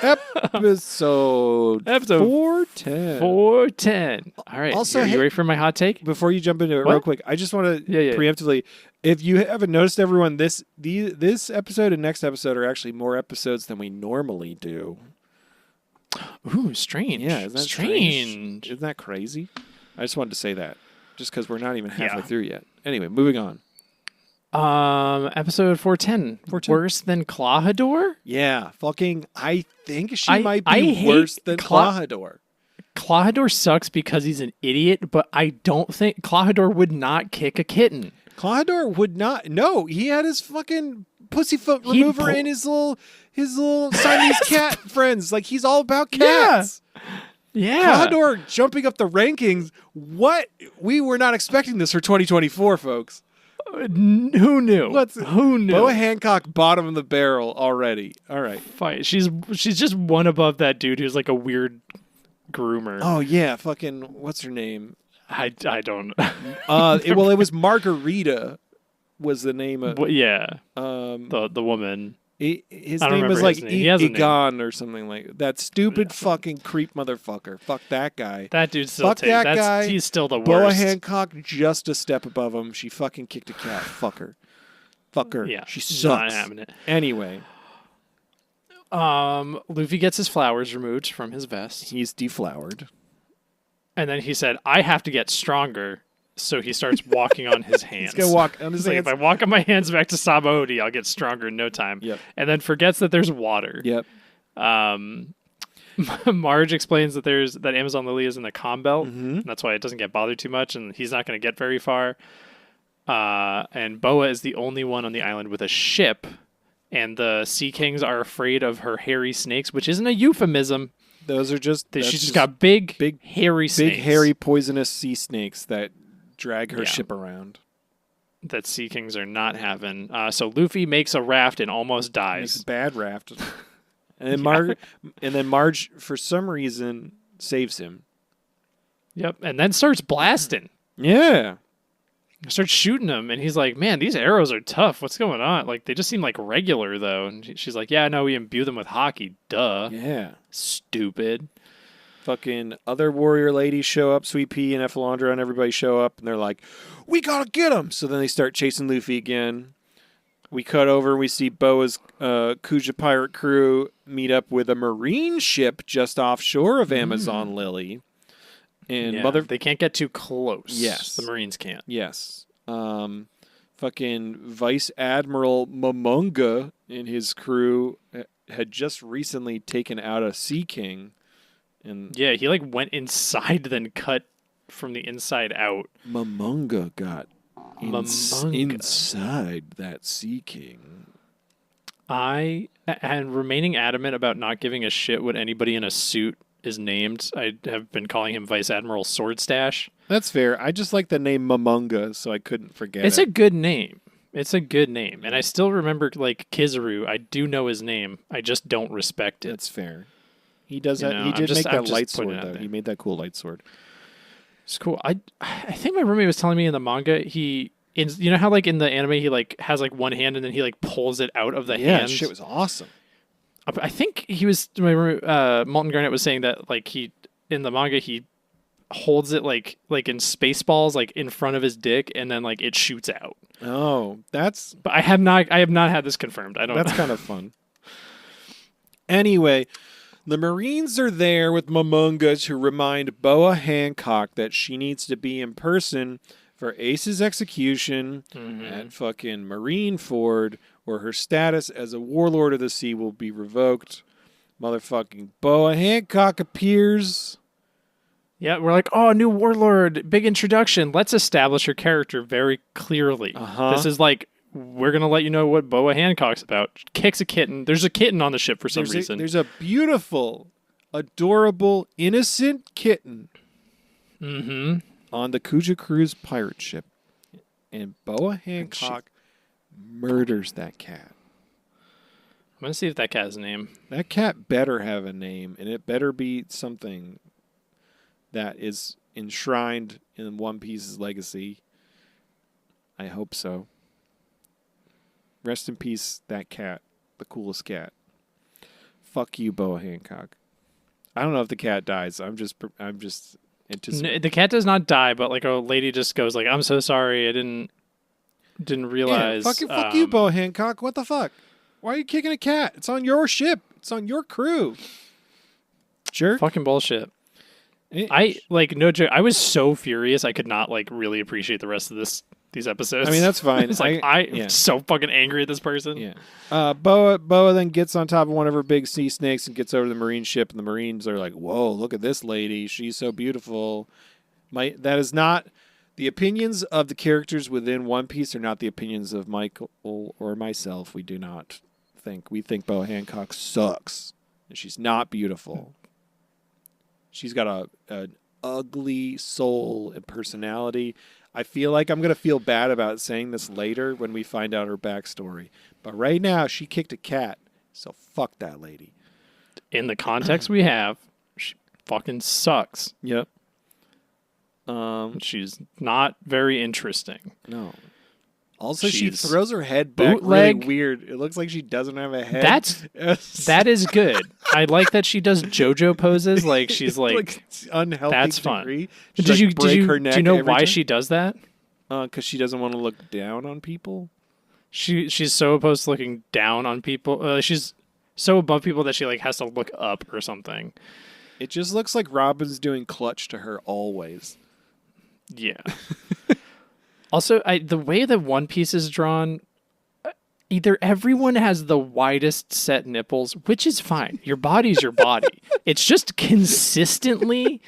episode 410. 410. All right. Also, you ready for my hot take? Before you jump into it real quick, I just want to preemptively, if you haven't noticed, everyone, this episode and next episode are actually more episodes than we normally do. Ooh, strange. Yeah, isn't that strange? Isn't that crazy? I just wanted to say that, just because we're not even halfway through yet. Anyway, moving on. Episode 410. Worse than Clawhador? Yeah, I think she might be I worse than Clawhador. Clawhador sucks because he's an idiot, but I don't think Clawhador would not kick a kitten. Clawhador would not. No, he had his fucking pussyfoot remover and his little Siamese cat friends. Like, he's all about cats. Yeah. Clawhador jumping up the rankings. What? We were not expecting this for 2024, folks. Who knew? Who knew? Boa Hancock, bottom of the barrel already. All right. Fine. She's just one above that dude who's like a weird groomer. Oh, yeah. Fucking, what's her name? I don't it was Margarita was the name of... the woman. His name was like Egon or something like that. That stupid fucking creep motherfucker. Fuck that guy. That dude's still guy. He's still the worst. Boa Hancock just a step above him. She fucking kicked a cat. Fuck her. Yeah, she sucks. Not having it. Anyway. Luffy gets his flowers removed from his vest. He's deflowered. And then he said, I have to get stronger. So he starts walking on his hands. He's going to walk on his hands. Like, if I walk on my hands back to Sabaody, I'll get stronger in no time. Yep. And then forgets that there's water. Yep. Marge explains that that Amazon Lily is in the comm belt. Mm-hmm. That's why it doesn't get bothered too much, and he's not going to get very far. And Boa is the only one on the island with a ship, and the Sea Kings are afraid of her hairy snakes, which isn't a euphemism. Those are just... She's just got big, hairy snakes. Big, hairy, poisonous sea snakes that drag her ship around. That Sea Kings are not having. So Luffy makes a raft and almost dies. Makes a bad raft. And then Marge, for some reason, saves him. Yep. And then starts blasting. Yeah. Starts shooting him, and he's like, man, these arrows are tough. What's going on? Like, they just seem like regular, though. And she's like, yeah, no, we imbue them with hockey. Duh. Yeah. Stupid. Fucking other warrior ladies show up. Sweet Pea and Ephilandra and everybody show up, and they're like, we gotta get him! So then they start chasing Luffy again. We cut over, and we see Boa's Kuja pirate crew meet up with a marine ship just offshore of Amazon Lily. And they can't get too close. Yes. The Marines can't. Yes. Fucking Vice Admiral Momonga and his crew had just recently taken out a Sea King. And yeah, he like went inside, then cut from the inside out. Momonga got inside that Sea King. And remaining adamant about not giving a shit what anybody in a suit is named. I have been calling him Vice Admiral Swordstash. That's fair. I just like the name Momonga, so I couldn't forget It's a good name. It's a good name. And I still remember, like, Kizaru. I do know his name. I just don't respect it. That's fair. He does that. He did make that light sword, though. He made that cool light sword. It's cool. I think my roommate was telling me in the manga, you know how, like, in the anime, he, like, has, like, one hand and then he, like, pulls it out of the hand? Yeah, that shit was awesome. I think he was, Molten Garnet was saying that, like, in the manga, he holds it, like in Spaceballs, like, in front of his dick, and then, like, it shoots out. Oh, But I have not had this confirmed. I don't That's know. kind of fun. Anyway, the Marines are there with Momonga to remind Boa Hancock that she needs to be in person for Ace's execution at fucking Marineford, or her status as a warlord of the sea will be revoked. Motherfucking Boa Hancock appears. Yeah, we're like, oh, new warlord, big introduction. Let's establish her character very clearly. This is like, we're going to let you know what Boa Hancock's about. Kicks a kitten. There's a kitten on the ship for some reason. There's a beautiful, adorable, innocent kitten on the Kuja Cruz pirate ship. And Boa Hancock murders that cat. I'm going to see if that cat has a name. That cat better have a name, and it better be something that is enshrined in One Piece's legacy. I hope so. Rest in peace, that cat. The coolest cat. Fuck you, Boa Hancock. I don't know if the cat dies. I'm just anticipating. No, the cat does not die, but like a lady just goes like, I'm so sorry. I didn't realize. Yeah, fuck you, Boa Hancock. What the fuck? Why are you kicking a cat? It's on your ship. It's on your crew. Jerk. Fucking bullshit. I like, no joke. I was so furious. I could not like really appreciate the rest of these episodes. I mean, that's fine. It's like I'm so fucking angry at this person. Yeah. Boa then gets on top of one of her big sea snakes and gets over to the Marine ship, and the Marines are like, "Whoa, look at this lady. She's so beautiful." That is not the opinions of the characters within One Piece are not the opinions of Michael or myself. We do not think. We think Boa Hancock sucks, and she's not beautiful. She's got an ugly soul and personality. I feel like I'm going to feel bad about saying this later when we find out her backstory. But right now, she kicked a cat, so fuck that lady. In the context we have, she fucking sucks. Yep. She's not very interesting. No. Also, she She's throws her head back bootleg. really weird. It looks like she doesn't have a head. That is good. I like that she does JoJo poses. Like she's like unhealthy. that's fun. She Do you know why time. she does that? Because she doesn't want to look down on people. She's so opposed to looking down on people. She's so above people that she like has to look up or something. It just looks like Robin's doing clutch to her always. Yeah. Also, the way that One Piece is drawn, either everyone has the widest set nipples, which is fine. Your body's your body. It's just consistently.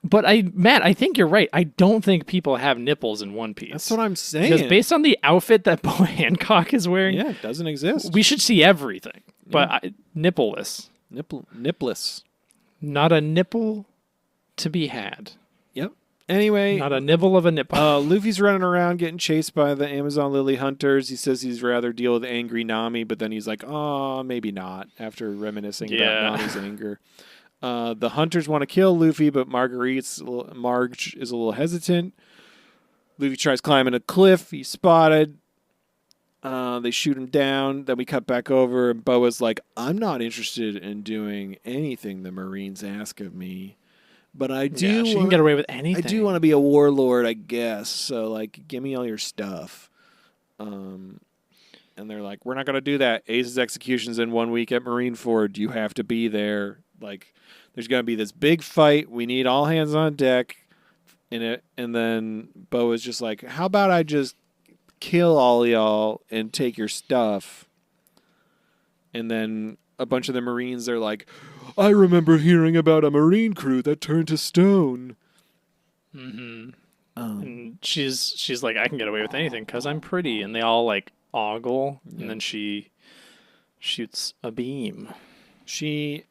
But Matt, I think you're right. I don't think people have nipples in One Piece. That's what I'm saying. Because based on the outfit that Boa Hancock is wearing, yeah, it doesn't exist. We should see everything, but nippleless. Nippless. Not a nipple to be had. Yep. Anyway, not a nibble of a nipple. Luffy's running around getting chased by the Amazon Lily Hunters. He says he'd rather deal with angry Nami, but then he's like, oh, maybe not, after reminiscing about Nami's anger. The Hunters want to kill Luffy, but Marge is a little hesitant. Luffy tries climbing a cliff. He's spotted. They shoot him down. Then we cut back over, and Boa's like, I'm not interested in doing anything the Marines ask of me. But I do. She can get away with anything. I do want to be a warlord, I guess. So, like, give me all your stuff. And they're like, we're not going to do that. Ace's execution's in 1 week at Marineford. You have to be there. Like, there's going to be this big fight. We need all hands on deck in it. And then Boa's just like, how about I just kill all y'all and take your stuff? And then a bunch of the Marines are like, I remember hearing about a Marine crew that turned to stone. Mm-hmm. And she's like, I can get away with anything because I'm pretty. And they all like ogle. Yeah. And then she shoots a beam. She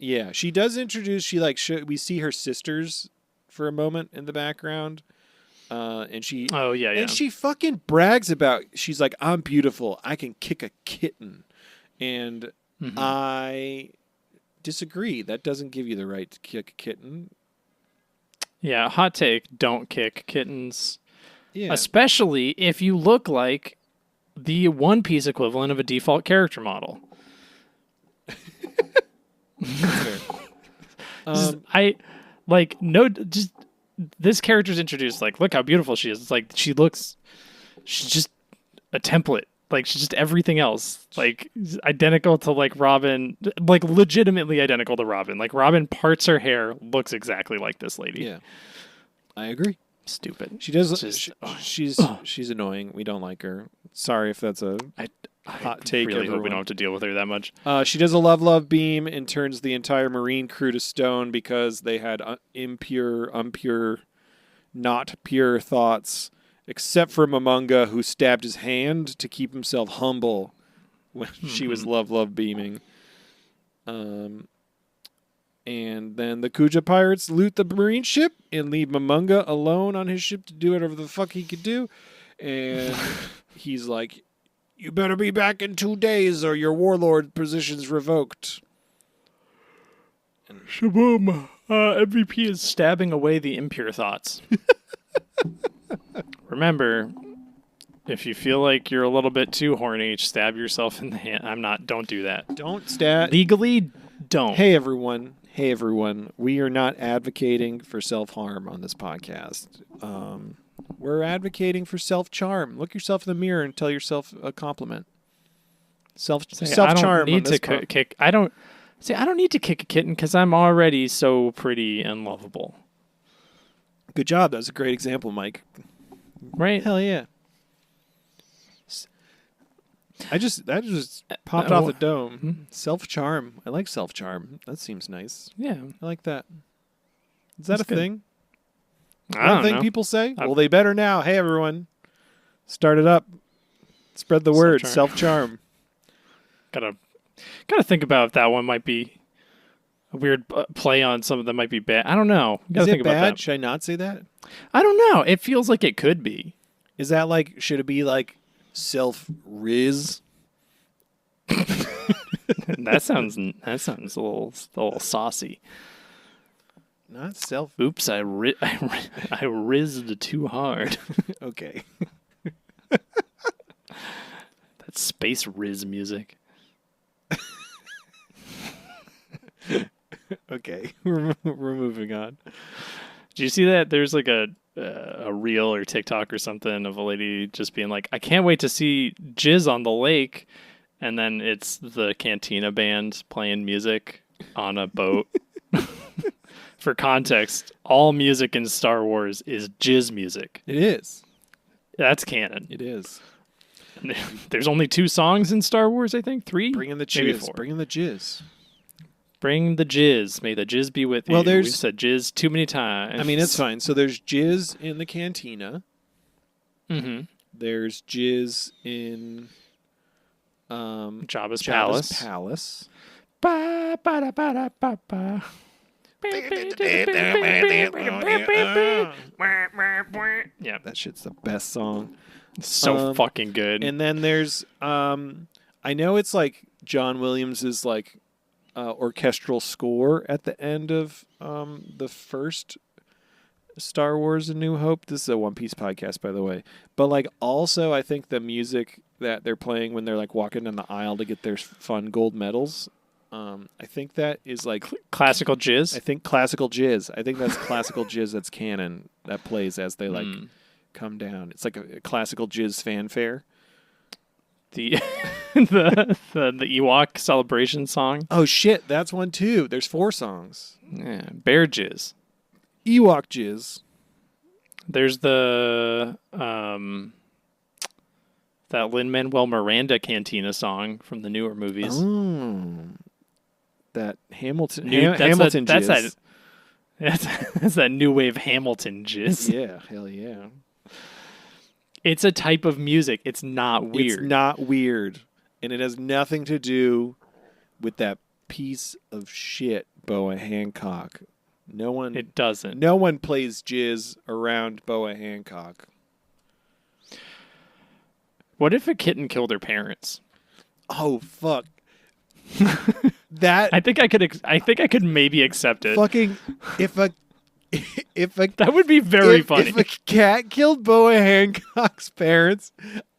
does introduce, we see her sisters for a moment in the background. And she fucking brags about, she's like, I'm beautiful. I can kick a kitten. And I disagree. That doesn't give you the right to kick a kitten. Yeah, hot take, don't kick kittens. Yeah. Especially if you look like the One Piece equivalent of a default character model. This character's introduced like, look how beautiful she is. It's like she's just a template Like she's just everything else. Like identical to like Robin, like legitimately identical to Robin. Like Robin parts her hair, looks exactly like this lady. Yeah, I agree. Stupid. She does. Just- She's annoying. We don't like her. Sorry if that's a hot take. Really hope we everyone. don't have to deal with her that much. She does a love beam and turns the entire Marine crew to stone because they had impure, not pure thoughts, except for Momonga, who stabbed his hand to keep himself humble when she was love beaming. And then the Kuja pirates loot the Marine ship and leave Momonga alone on his ship to do whatever the fuck he could do. And he's like, "You better be back in 2 days or your warlord position's revoked." Shaboom. MVP is stabbing away the impure thoughts. Remember, if you feel like you're a little bit too horny, stab yourself in the hand. Don't do that. Don't stab. Legally, don't. Hey, everyone. We are not advocating for self-harm on this podcast. We're advocating for self-charm. Look yourself in the mirror and tell yourself a compliment. Self-charm. I don't need to kick a kitten because I'm already so pretty and lovable. Good job. That was a great example, Mike. Right? Hell yeah. That just popped off the dome. Self-charm. I like self-charm. That seems nice. Yeah. I like that. Is that That's a good. thing? I don't thing know. people say? Well, they better now. Hey, everyone. Start it up. Spread the word. Self-charm. Gotta think about if that one might be a weird play on something that might be bad. I don't know. Gotta Is think it about bad? that. Should I not say that? I don't know. It feels like it could be. Is that like, should it be like self-riz? That sounds a little saucy. Not self. Oops, I rizzed too hard. Okay. That's space riz music. Okay. We're moving on. Did you see that? There's like a reel or TikTok or something of a lady just being like, "I can't wait to see jizz on the lake," and then it's the Cantina band playing music on a boat. For context, all music in Star Wars is jizz music. It is. That's canon. It is. There's only 2 songs in Star Wars, I think. 3? Bring in the Maybe jizz. 4. Bring in the jizz. Bring the jizz. May the jizz be with you. Well, We've said jizz too many times. I mean, it's fine. So there's jizz in the cantina. Mm-hmm. There's jizz in Jabba's Palace. Ba, ba, da, ba, da, ba, ba. Yeah, That shit's the best song. so fucking good. And then there's I know it's like John Williams's like orchestral score at the end of the first Star Wars: A New Hope. This is a One Piece podcast, by the way. But like also I think the music that they're playing when they're like walking down the aisle to get their fun gold medals, I think that is like Classical jizz. I think classical jizz. I think that's classical jizz that's canon that plays as they like come down. It's like a classical jizz fanfare. The the Ewok celebration song. Oh shit, that's one too. There's 4 songs. Yeah, bear jizz. Ewok jizz. There's the that Lin-Manuel Miranda Cantina song from the newer movies. Oh, that Hamilton That's Hamilton that, jizz. that's that new wave Hamilton jizz. Yeah, hell yeah. It's a type of music. It's not weird. It's not weird, and it has nothing to do with that piece of shit Boa Hancock. It doesn't. No one plays jizz around Boa Hancock. What if a kitten killed her parents? Oh fuck. That I think I could maybe accept it. fucking if a That would be very funny. If a cat killed Boa Hancock's parents,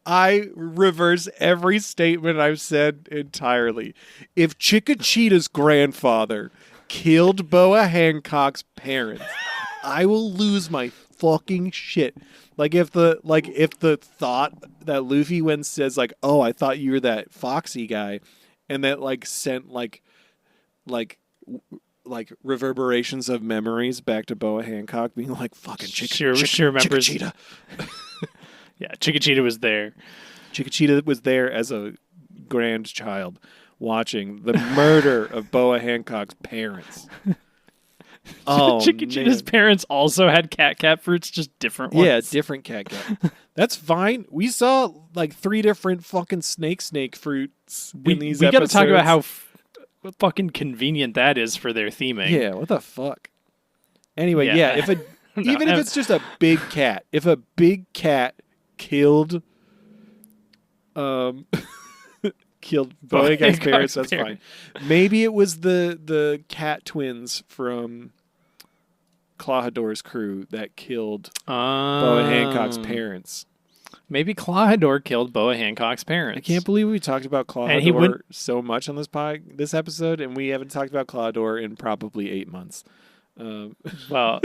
I reverse every statement I've said entirely. If Chickachita's grandfather killed Boa Hancock's parents, I will lose my fucking shit. Like if the thought that Luffy when says like, "Oh, I thought you were that Foxy guy," and that like sent like reverberations of memories back to Boa Hancock being like, "Fucking She remembers. Chickachita." Yeah, Chickachita was there. Chickachita was there as a grandchild watching the murder of Boa Hancock's parents. Oh, Chickachita's parents also had cat fruits, just different ones. Yeah, different cat. That's fine. We saw like 3 different fucking snake fruits in these episodes. We got to talk about how fucking convenient that is for their theming. Yeah, what the fuck? Anyway, yeah, if it's just a big cat, if a big cat killed killed Boa Hancock's parents, that's fine. Maybe it was the cat twins from Clawhador's crew that killed Boa Hancock's parents. Maybe Clawhador killed Boa Hancock's parents. I can't believe we talked about Clawhador so much on this episode, and we haven't talked about Clawhador in probably 8 months. Well,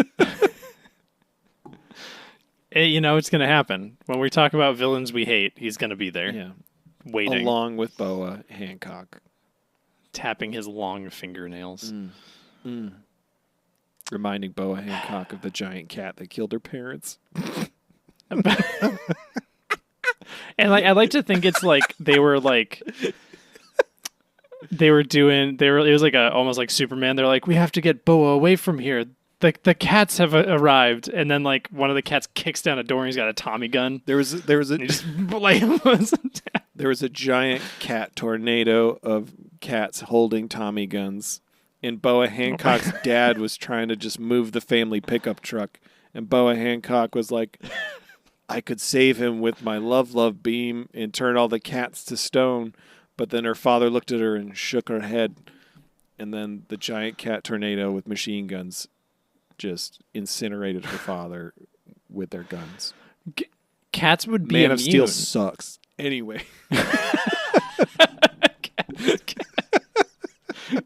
it's going to happen. When we talk about villains we hate, he's going to be there. Yeah. Waiting. Along with Boa Hancock. Tapping his long fingernails. Reminding Boa Hancock of the giant cat that killed her parents. And I'd like to think it's like it was like almost like Superman. They're like, we have to get Boa away from here. The cats have arrived, and then like one of the cats kicks down a door and he's got a Tommy gun. There was a giant cat tornado of cats holding Tommy guns, and Boa Hancock's dad was trying to just move the family pickup truck, and Boa Hancock was like, I could save him with my love beam and turn all the cats to stone, but then her father looked at her and shook her head, and then the giant cat tornado with machine guns just incinerated her father with their guns. Cats would be Man immune. of Steel sucks. Anyway.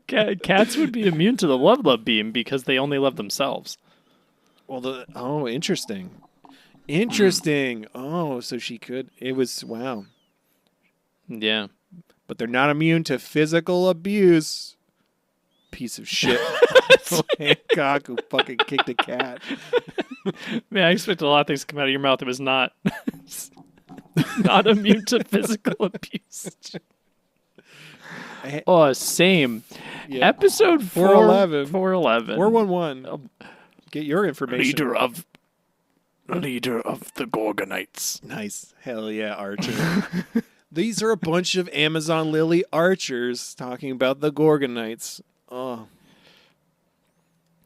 Cats would be immune to the love beam because they only love themselves. Well, interesting. Interesting. Oh, so she could. It was, wow. Yeah. But they're not immune to physical abuse. Piece of shit. Hancock who fucking kicked a cat. Man, I expected a lot of things to come out of your mouth. It was not not immune to physical abuse. Same. Yeah. Episode 411. 411. Get your information. Leader of the Gorgonites. Nice. Hell yeah, Archer. These are a bunch of Amazon Lily archers talking about the Gorgonites. Oh.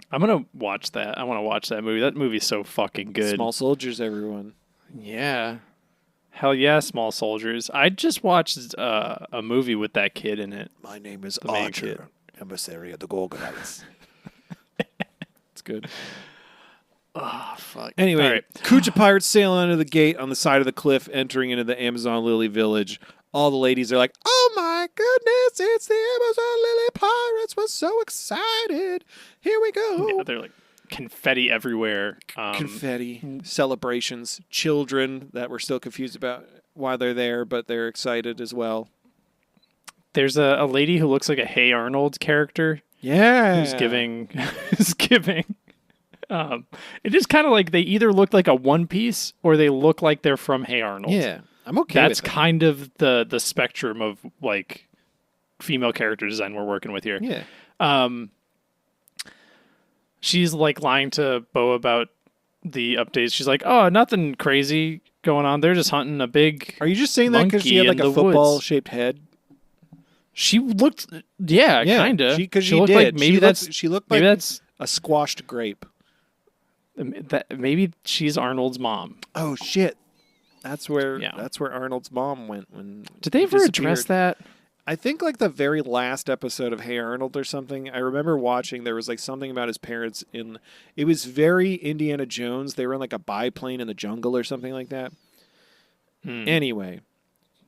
I'm going to watch that. I want to watch that movie. That movie's so fucking good. Small Soldiers, everyone. Yeah. Hell yeah, Small Soldiers. I just watched a movie with that kid in it. My name is Archer, emissary of the Gorgonites. It's good. Oh, fuck. Anyway, right. Kuja pirates sail under the gate on the side of the cliff, entering into the Amazon Lily village. All the ladies are like, oh my goodness, it's the Amazon Lily pirates. We're so excited. Here we go. Yeah, they're like confetti everywhere. Confetti, celebrations, children that we're still confused about why they're there, but they're excited as well. There's a lady who looks like a Hey Arnold character. Yeah. Who's giving... it is kind of like they either look like a One Piece or they look like they're from Hey Arnold. Yeah, I'm okay That's with that. kind of the spectrum of like female character design we're working with here. Yeah. She's like lying to Bo about the updates. She's like, oh, nothing crazy going on. They're just hunting a big Are you just saying that because she had like a football-shaped head? She looked, kind of. Because she looked did. like maybe she looked like that's a squashed grape. Maybe she's Arnold's mom. Oh shit! That's where Arnold's mom went when. Did they ever address that? I think like the very last episode of Hey Arnold or something. I remember watching. There was like something about his parents in. It was very Indiana Jones. They were in like a biplane in the jungle or something like that. Anyway,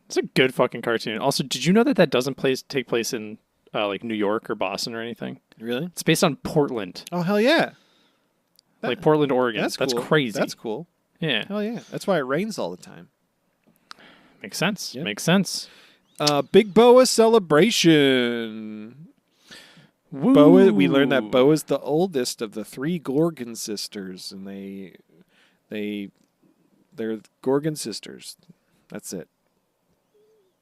it's a good fucking cartoon. Also, did you know that doesn't take place in like New York or Boston or anything? Really? It's based on Portland. Oh hell yeah! like Portland, Oregon. That's cool. crazy. That's cool. Yeah. Hell yeah. That's why it rains all the time. Makes sense. Yep. Makes sense. Big Boa celebration. Woo. Boa. We learned that Boa's the oldest of the 3 Gorgon sisters, and they're Gorgon sisters. That's it.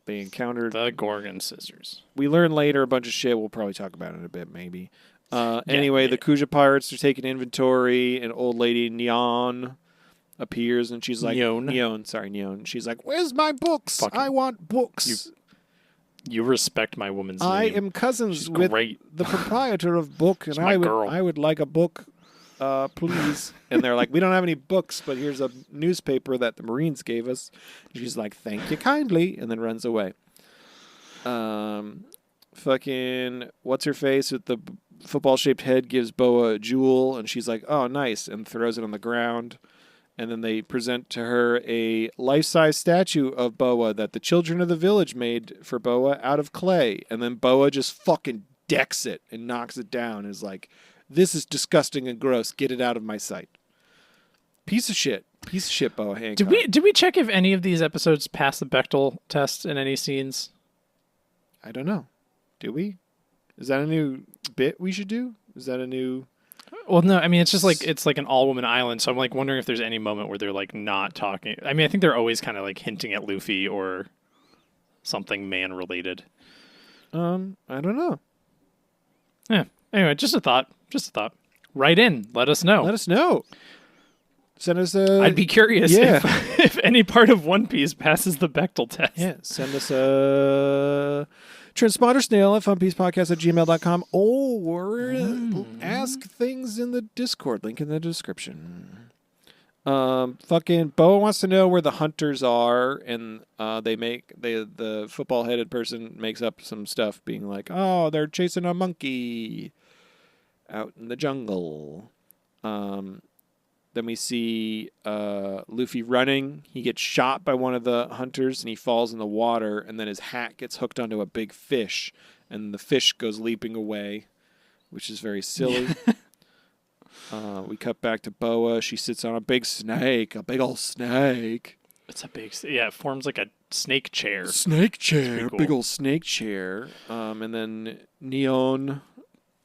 They encountered the Gorgon sisters. We learn later a bunch of shit. We'll probably talk about it in a bit, maybe. Anyway, the Kuja pirates are taking inventory, and old lady Neon appears, and she's like, Neon. She's like, "Where's my books? I want books." You respect my woman's name. I am cousins with the proprietor of book, and I would like a book, please. And they're like, "We don't have any books, but here's a newspaper that the Marines gave us." And she's like, "Thank you kindly," and then runs away. Fucking what's her face with the football-shaped head gives Boa a jewel, and she's like, "Oh, nice," and throws it on the ground. And then they present to her a life-size statue of Boa that the children of the village made for Boa out of clay. And then Boa just fucking decks it and knocks it down and is like, "This is disgusting and gross. Get it out of my sight." Piece of shit, Boa Hancock. Did we check if any of these episodes pass the Bechdel test in any scenes? I don't know. Do we? Is that a new bit we should do? Is that a new... Well, no, I mean, it's just like, it's like an all-woman island, so I'm like wondering if there's any moment where they're like not talking. I mean, I think they're always kind of like hinting at Luffy or something man-related. I don't know. Yeah. Anyway, just a thought. Write in. Let us know. Send us a... I'd be curious if any part of One Piece passes the Bechdel test. Yeah, send us a... transponder snail at funpiecepodcast@gmail.com or ask things in the Discord, link in the description. Fucking Boa wants to know where the hunters are, and the football headed person makes up some stuff being like, "Oh, they're chasing a monkey out in the jungle." Then we see Luffy running. He gets shot by one of the hunters, and he falls in the water, and then his hat gets hooked onto a big fish, and the fish goes leaping away, which is very silly. We cut back to Boa. She sits on a big snake, a big old snake. It's a big... Yeah, it forms like a snake chair. Cool. Big old snake chair. And then Neon...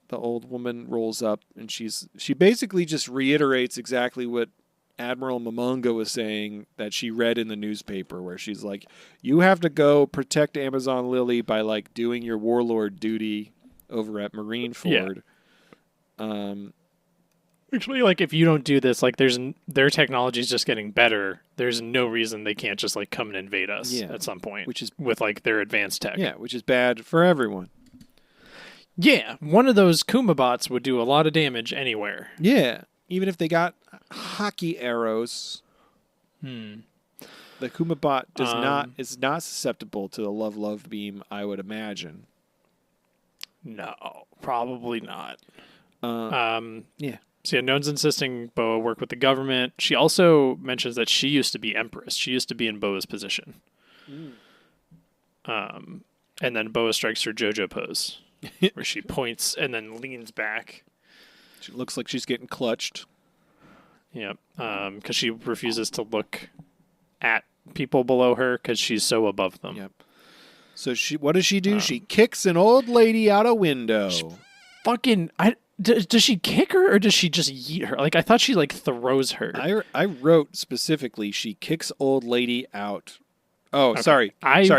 the old woman rolls up, and she basically just reiterates exactly what Admiral Momonga was saying that she read in the newspaper, where she's like, "You have to go protect Amazon Lily by like doing your warlord duty over at Marineford." Yeah. Actually, like if you don't do this, like their technology is just getting better. There's no reason they can't just like come and invade us at some point, which is with like their advanced tech. Yeah, which is bad for everyone. Yeah, one of those Kuma bots would do a lot of damage anywhere. Yeah, even if they got hockey arrows. The Kuma bot is not susceptible to the love beam, I would imagine. No, probably not. Yeah. So yeah, None's insisting Boa work with the government. She also mentions that she used to be Empress. She used to be in Boa's position. And then Boa strikes her JoJo pose. Where she points and then leans back. She looks like she's getting clutched. Yeah, because she refuses to look at people below her because she's so above them. Yep. So what does she do? She kicks an old lady out a window. Does she kick her or does she just yeet her? Like I thought she like throws her. I wrote specifically she kicks old lady out. Oh, okay. Sorry,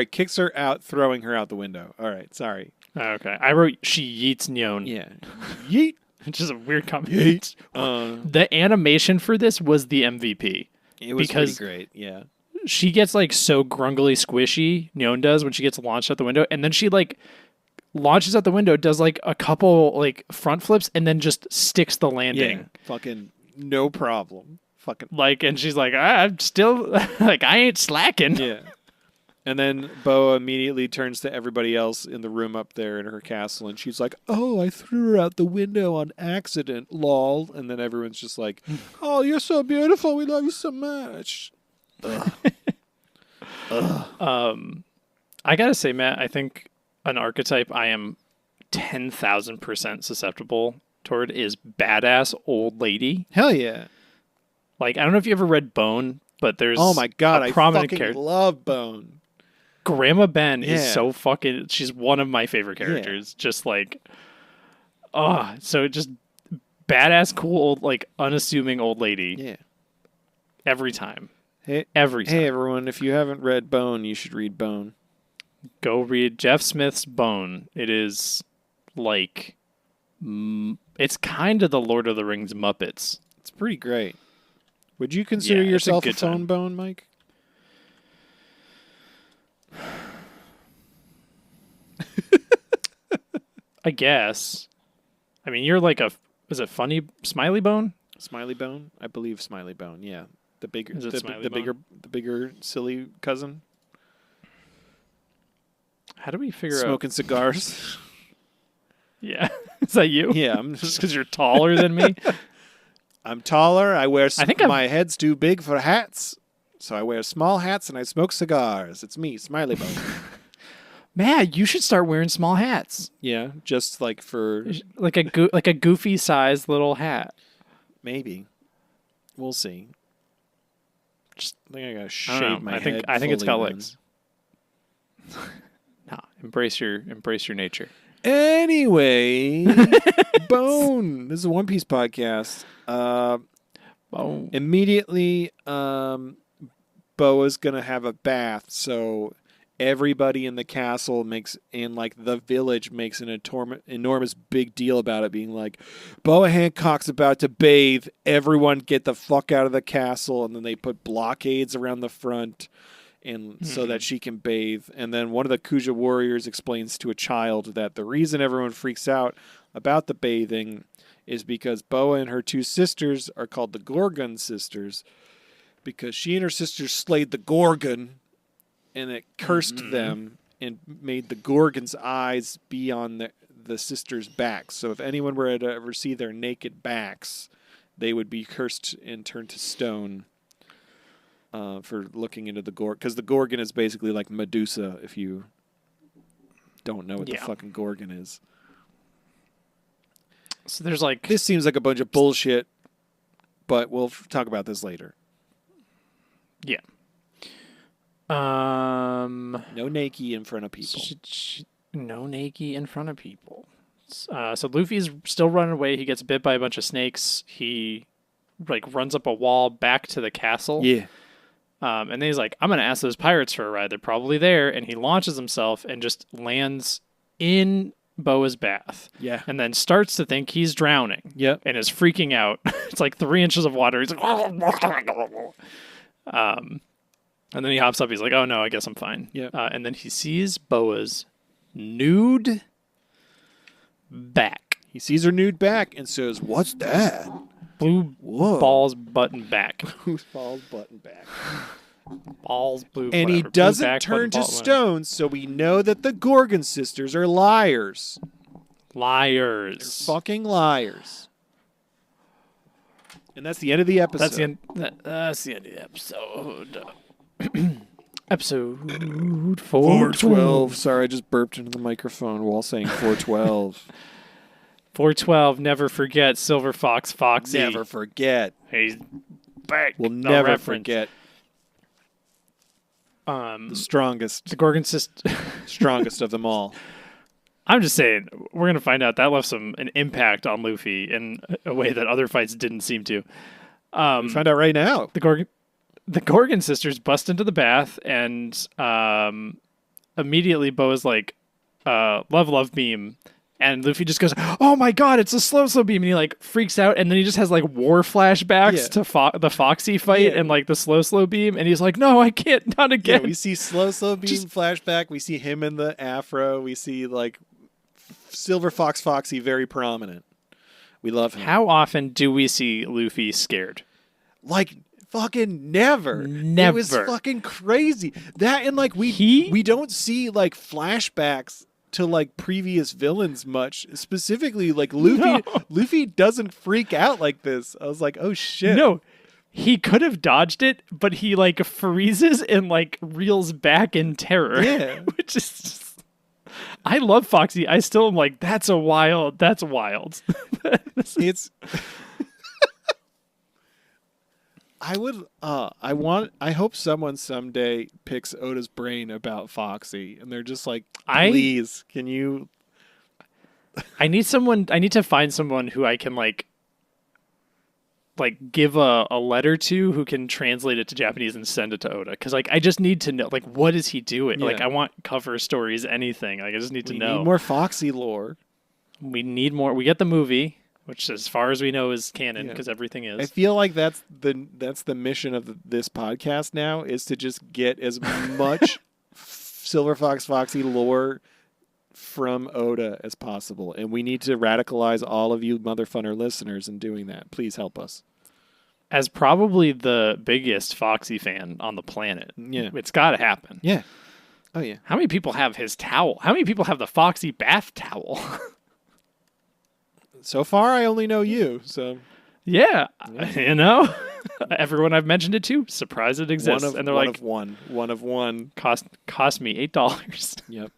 kicks her out, throwing her out the window. All right, sorry. Okay, I wrote she yeets Nyon. Yeah, yeet. Which is a weird combination. The animation for this was the MVP. It was pretty great. Yeah, she gets like so grungly squishy. Nyon does when she gets launched out the window, and then she like launches out the window, does like a couple like front flips, and then just sticks the landing. Yeah, fucking no problem. Fucking like, and she's like, I'm still like I ain't slacking. Yeah. And then Boa immediately turns to everybody else in the room up there in her castle, and she's like, "Oh, I threw her out the window on accident, lol." And then everyone's just like, "Oh, you're so beautiful. We love you so much." Ugh. I gotta say, Matt, I think an archetype I am 10,000% susceptible toward is badass old lady. Hell yeah. Like, I don't know if you ever read Bone, but there's Oh my god, a I prominent fucking character. love Bone. Grandma Ben is Yeah. so fucking... She's one of my favorite characters. Just like... Oh, so just badass, cool, old, like, unassuming old lady. Yeah. Every time. Hey, Every time. hey everyone, if you haven't read Bone, you should read Bone. Go read Jeff Smith's Bone. It is like... it's kind of the Lord of the Rings Muppets. It's pretty great. Would you consider Yeah, it's a yourself a good phone time. bone, Mike? I guess. I mean, you're like a... Is it funny Smiley Bone? Smiley Bone? I believe Smiley Bone, yeah. The bigger Is it Smiley Bone? the bigger silly cousin. How do we figure out... Smoking cigars. Yeah. Is that you? Yeah, I'm Just because you're taller than me? I'm taller. I wear I think my head's too big for hats. So I wear small hats and I smoke cigars. It's me, Smiley Bone. Man, you should start wearing small hats. Yeah, just like for Like a goofy sized little hat. maybe. We'll see. Just I think I gotta I shave don't know. my head. I think it's got fully legs. No, embrace your nature. then. Anyway, Bone. This is a One Piece podcast. Oh, Immediately, Boa's gonna have a bath, so everybody in the castle the village makes an enormous big deal about it, being like, Boa Hancock's about to bathe. Everyone get the fuck out of the castle, and then they put blockades around the front, and so that she can bathe. And then one of the Kuja warriors explains to a child that the reason everyone freaks out about the bathing is because Boa and her two sisters are called the Gorgon sisters because she and her sisters slayed the Gorgon and it cursed them and made the Gorgon's eyes be on the sisters' backs. So if anyone were to ever see their naked backs, they would be cursed and turned to stone for looking into the Gorgon. Because the Gorgon is basically like Medusa if you don't know what the fucking Gorgon is. so there's like This seems like a bunch of bullshit, but we'll talk about this later. yeah. No Nakey in front of people. No Nagi in front of people. So Luffy's still running away. He gets bit by a bunch of snakes. He like runs up a wall back to the castle. Yeah. And then he's like, I'm going to ask those pirates for a ride. They're probably there. And he launches himself and just lands in Boa's bath. Yeah. And then starts to think he's drowning. Yep. And is freaking out. It's like 3 inches of water. He's like, and then he hops up. He's like, oh no, I guess I'm fine. Yep. And then he sees Boa's nude back. He sees her nude back and says, "What's that?" Blue Whoa. balls button back. Who's falls button back? Balls blue. And he whatever. Blue doesn't back, turn button, to ball, whatever. stone, so we know that the Gorgon sisters are liars. Liars. Fucking liars. And that's the end of the episode. That's the end. That's the end of the episode. Episode 412. Sorry, I just burped into the microphone while saying 412. 412. Never forget Silver Fox Foxy. Never forget. He's back. We'll The never reference. forget. The strongest. The Gorgon sister. Strongest of them all. I'm just saying, we're gonna find out that left an impact on Luffy in a way that other fights didn't seem to. Find out right now. The Gorgon sisters bust into the bath, and immediately Boa's like, love beam. And Luffy just goes, oh my god, it's a slow beam. And he like freaks out, and then he just has like war flashbacks to the Foxy fight and like the slow beam. And he's like, no, I can't, not again. Yeah, we see slow beam flashback. We see him in the afro. We see like Silver Fox Foxy very prominent. We love him. How often do we see Luffy scared? Like fucking never. Never. It was fucking crazy. That and like we don't see like flashbacks to like previous villains much. Specifically like Luffy No. Luffy doesn't freak out like this. I was like, "Oh shit." No. He could have dodged it, but he like freezes and like reels back in terror. Yeah. Which is just... I love Foxy. I still am like, that's wild. It's I hope someone someday picks Oda's brain about Foxy and they're just like, please, can you I need to find someone who I can like give a letter to who can translate it to Japanese and send it to Oda. Cause like, I just need to know, like, what is he doing? Yeah. Like, I want cover stories, anything. Like, I just need to know. We need more Foxy lore. We need more. We get the movie, which as far as we know is canon because everything is. I feel like that's the mission of this podcast now is to just get as much Silver Fox Foxy lore from Oda as possible. And we need to radicalize all of you motherfunner listeners in doing that. Please help us. As probably the biggest Foxy fan on the planet. Yeah. It's got to happen. Yeah. Oh, yeah. How many people have his towel? How many people have the Foxy bath towel? So far, I only know you, so... Yeah. You know? Everyone I've mentioned it to, surprised it exists. And they're one like... One of one. Cost me $8. Yep.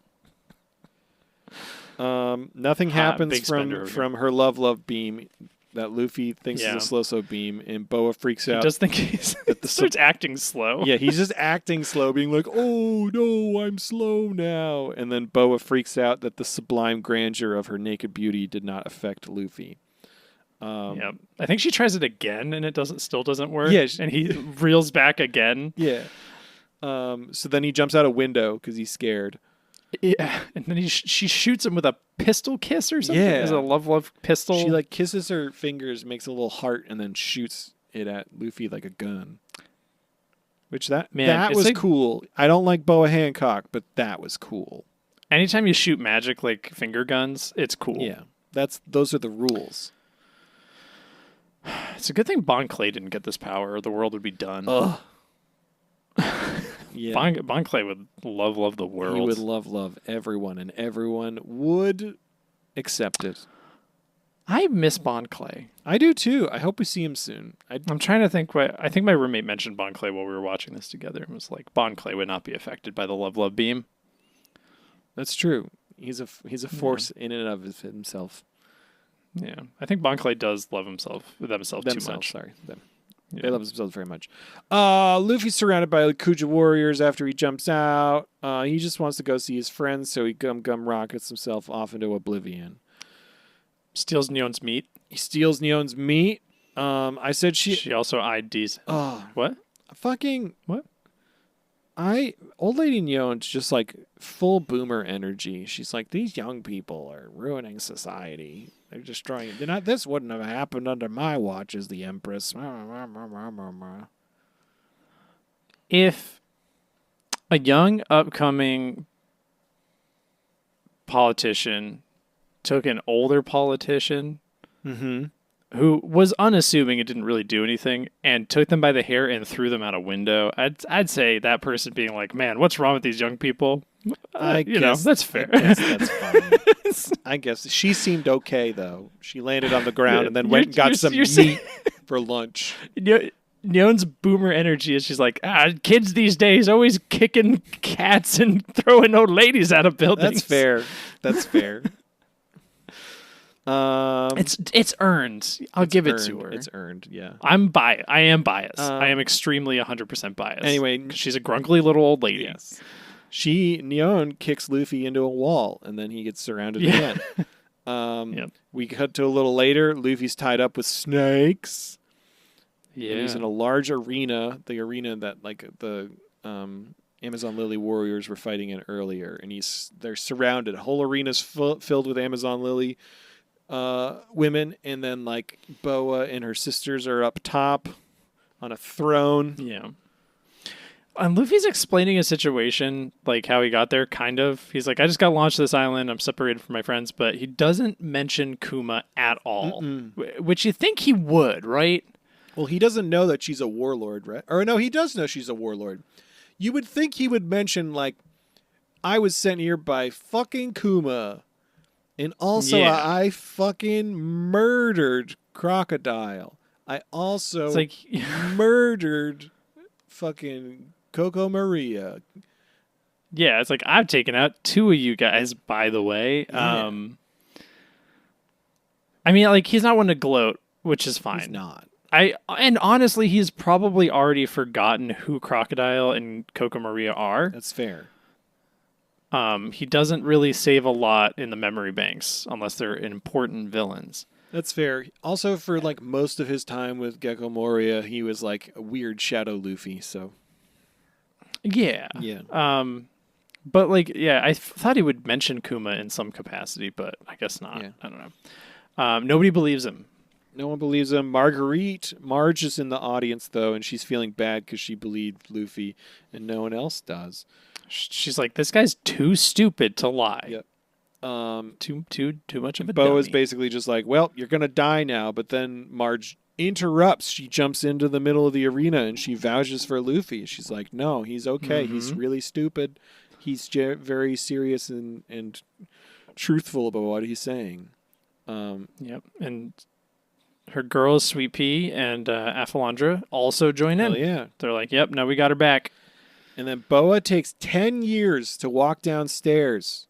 Nothing happens from her love beam that Luffy thinks is a slow beam, and Boa freaks out. He does think he's starts acting slow. Yeah, he's just acting slow, being like, "Oh no, I'm slow now." And then Boa freaks out that the sublime grandeur of her naked beauty did not affect Luffy. Yeah, I think she tries it again, and it still doesn't work. Yeah, and he reels back again. Yeah. So then he jumps out a window because he's scared. Yeah, and then she shoots him with a pistol kiss or something. Yeah, is a love pistol. She like kisses her fingers, makes a little heart, and then shoots it at Luffy like a gun. Which that was like, cool. I don't like Boa Hancock, but that was cool. Anytime you shoot magic like finger guns, it's cool. Yeah, those are the rules. It's a good thing Bon Clay didn't get this power, or the world would be done. Ugh. Yeah. Bon Clay would love the world. He would love everyone, and everyone would accept it. I miss Bon Clay. I do too. I hope we see him soon. I'm trying to think. I think my roommate mentioned Bon Clay while we were watching this together, and was like, Bon Clay would not be affected by the love beam. That's true. He's a force in and of himself. Yeah, I think Bon Clay does love themselves too much. Sorry, them. Yeah. They love themselves very much. Luffy's surrounded by the Kuja warriors after he jumps out. He just wants to go see his friends, so he gum rockets himself off into oblivion. Steals Neon's meat. He steals Neon's meat. I said she also IDs. What? Fucking what? Old Lady Neon's just like full boomer energy. She's like, these young people are ruining society. They're destroying it. This wouldn't have happened under my watch as the Empress. If a young upcoming politician took an older politician who was unassuming and didn't really do anything and took them by the hair and threw them out a window, I'd say that person being like, man, what's wrong with these young people? I guess that's fair. I guess that's fine. I guess she seemed okay though. She landed on the ground and then went and got some meat for lunch. Neon's boomer energy is she's like, kids these days always kicking cats and throwing old ladies out of buildings. That's fair. It's earned. I'll give it to her. It's earned. Yeah. I am biased. I am extremely 100% biased. Anyway, she's a grunkly little old lady. Yes. Neon kicks Luffy into a wall, and then he gets surrounded again. We cut to a little later. Luffy's tied up with snakes. Yeah. And he's in a large arena, the arena that like the Amazon Lily warriors were fighting in earlier, and they're surrounded. The whole arena's filled with Amazon Lily women, and then like Boa and her sisters are up top on a throne. Yeah. And Luffy's explaining a situation, like how he got there, kind of. He's like, I just got launched to this island. I'm separated from my friends. But he doesn't mention Kuma at all, which you think he would, right? Well, he doesn't know that she's a warlord, right? Or no, he does know she's a warlord. You would think he would mention, like, I was sent here by fucking Kuma. And also, I fucking murdered Crocodile. I also murdered fucking Coco Maria. Yeah, it's like, I've taken out 2 of you guys, by the way. Yeah. I mean, like, he's not one to gloat, which is fine. He's not. And honestly, he's probably already forgotten who Crocodile and Coco Maria are. That's fair. He doesn't really save a lot in the memory banks unless they're important villains. That's fair. Also, for like most of his time with Gecko Moria, he was like a weird Shadow Luffy. So Yeah. But like, yeah, I thought he would mention Kuma in some capacity, but I guess not. Yeah. I don't know. Nobody believes him. No one believes him. Marge is in the audience though, and she's feeling bad because she believed Luffy, and no one else does. She's like, this guy's too stupid to lie. Yep. Too much of a Bo is dummy. basically just like, well, you're gonna die now. But then Marge interrupts. She jumps into the middle of the arena and she vouches for Luffy. She's like, no, he's okay. He's really stupid. He's very serious and truthful about what he's saying. Yep. And her girls, Sweet Pea and Aphilondra, also join in. Hell yeah. They're like, yep, now we got her back. And then Boa takes 10 years to walk downstairs.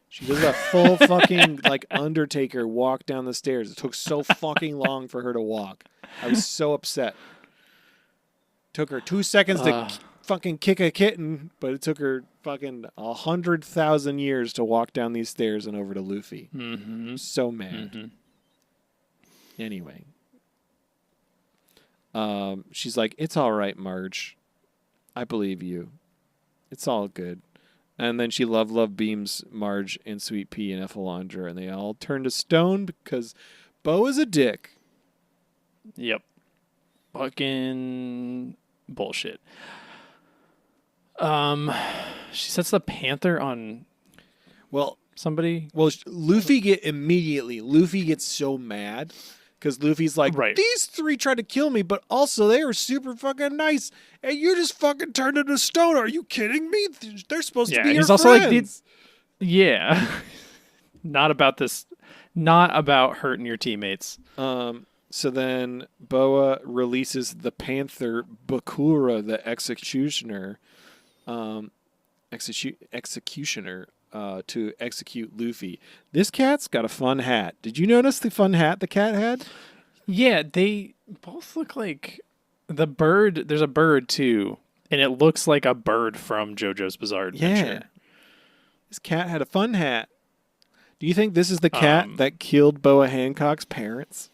She does a full fucking like Undertaker walk down the stairs. It took so fucking long for her to walk. I was so upset. Took her 2 seconds to fucking kick a kitten, but it took her fucking 100,000 years to walk down these stairs and over to Luffy. Mm-hmm. So mad. Anyway. She's like, it's all right, Marge. I believe you. It's all good. And then she love beams Marge and Sweet Pea and Aphilondra, and they all turn to stone because Bo is a dick. Yep. Fucking bullshit. She sets the panther on somebody. Well, Luffy gets so mad because Luffy's like, Right. these 3 tried to kill me, but also they were super fucking nice, and you just fucking turned into stone. Are you kidding me? They're supposed to be your he's also friends. Yeah. Not about hurting your teammates. So then Boa releases the panther Bakura, the executioner, to execute Luffy. This cat's got a fun hat. Did you notice the fun hat the cat had? Yeah, they both look like the bird. There's a bird too, and it looks like a bird from JoJo's Bizarre Adventure. Yeah. This cat had a fun hat. Do you think this is the cat that killed Boa Hancock's parents?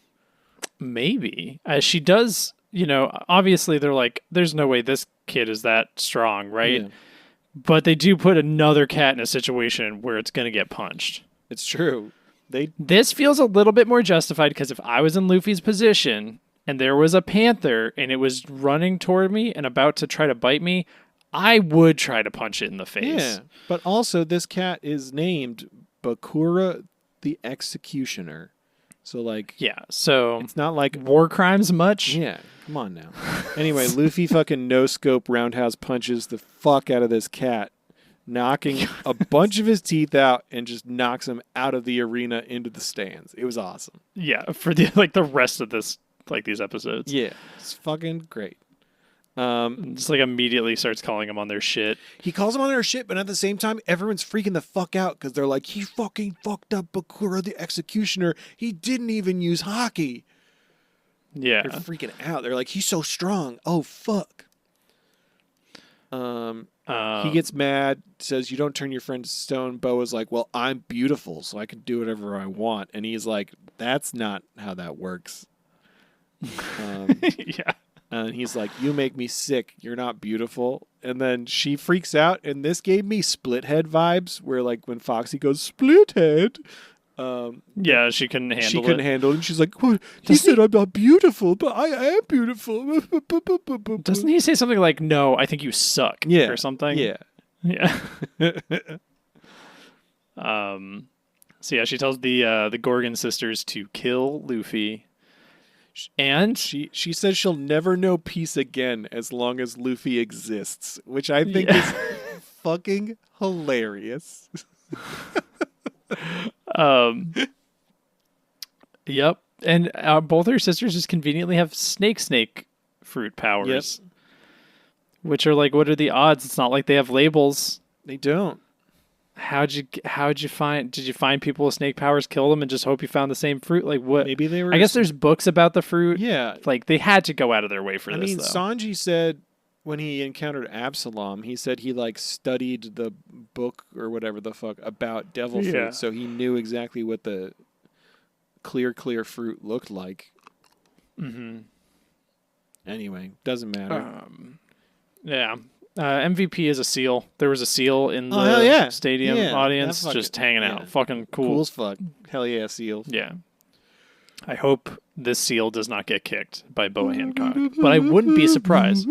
Maybe. She does, obviously they're like, there's no way this kid is that strong, right? Yeah. But they do put another cat in a situation where it's going to get punched. It's true. This feels a little bit more justified because if I was in Luffy's position and there was a panther and it was running toward me and about to try to bite me, I would try to punch it in the face. Yeah. But also, this cat is named Bakura the Executioner. So, like... Yeah, so... It's not like... war crimes much? Yeah, come on now. Anyway, Luffy fucking no-scope roundhouse punches the fuck out of this cat, knocking a bunch of his teeth out and just knocks him out of the arena into the stands. It was awesome. Yeah, for the rest of this, these episodes. Yeah, it's fucking great. Just immediately starts calling them on their shit. He calls them on their shit, but at the same time, everyone's freaking the fuck out because they're like, he fucking fucked up Bakura the Executioner. He didn't even use hockey. Yeah. They're freaking out. They're like, he's so strong. Oh, fuck. He gets mad, says, you don't turn your friend to stone. Boa's like, well, I'm beautiful, so I can do whatever I want. And he's like, that's not how that works. Yeah. And he's like, you make me sick. You're not beautiful. And then she freaks out. And this gave me Split Head vibes, where when Foxy goes, Split Head. Yeah, she couldn't handle it. She couldn't handle it. And she's like, what? He said I'm not beautiful, but I am beautiful. Doesn't he say something like, no, I think you suck? Yeah. Or something? Yeah. Yeah. So yeah, she tells the Gorgon sisters to kill Luffy. And she says she'll never know peace again as long as Luffy exists, which I think is fucking hilarious. Yep. And both her sisters just conveniently have snake fruit powers. Yep. Which are what are the odds? It's not like they have labels. They don't. How'd you find? Did you find people with snake powers, kill them, and just hope you found the same fruit? Like what? Maybe they were. I guess there's books about the fruit. Yeah. Like they had to go out of their way for I this. mean, though. Sanji said when he encountered Absalom, he said he like studied the book or whatever the fuck about devil fruit, so he knew exactly what the clear fruit looked like. Mm-hmm. Anyway, doesn't matter. Yeah. MVP is a seal. There was a seal in the stadium audience just hanging out. Fucking cool. Cool as fuck. Hell yeah, seal. Yeah. I hope this seal does not get kicked by Boa Hancock, but I wouldn't be surprised.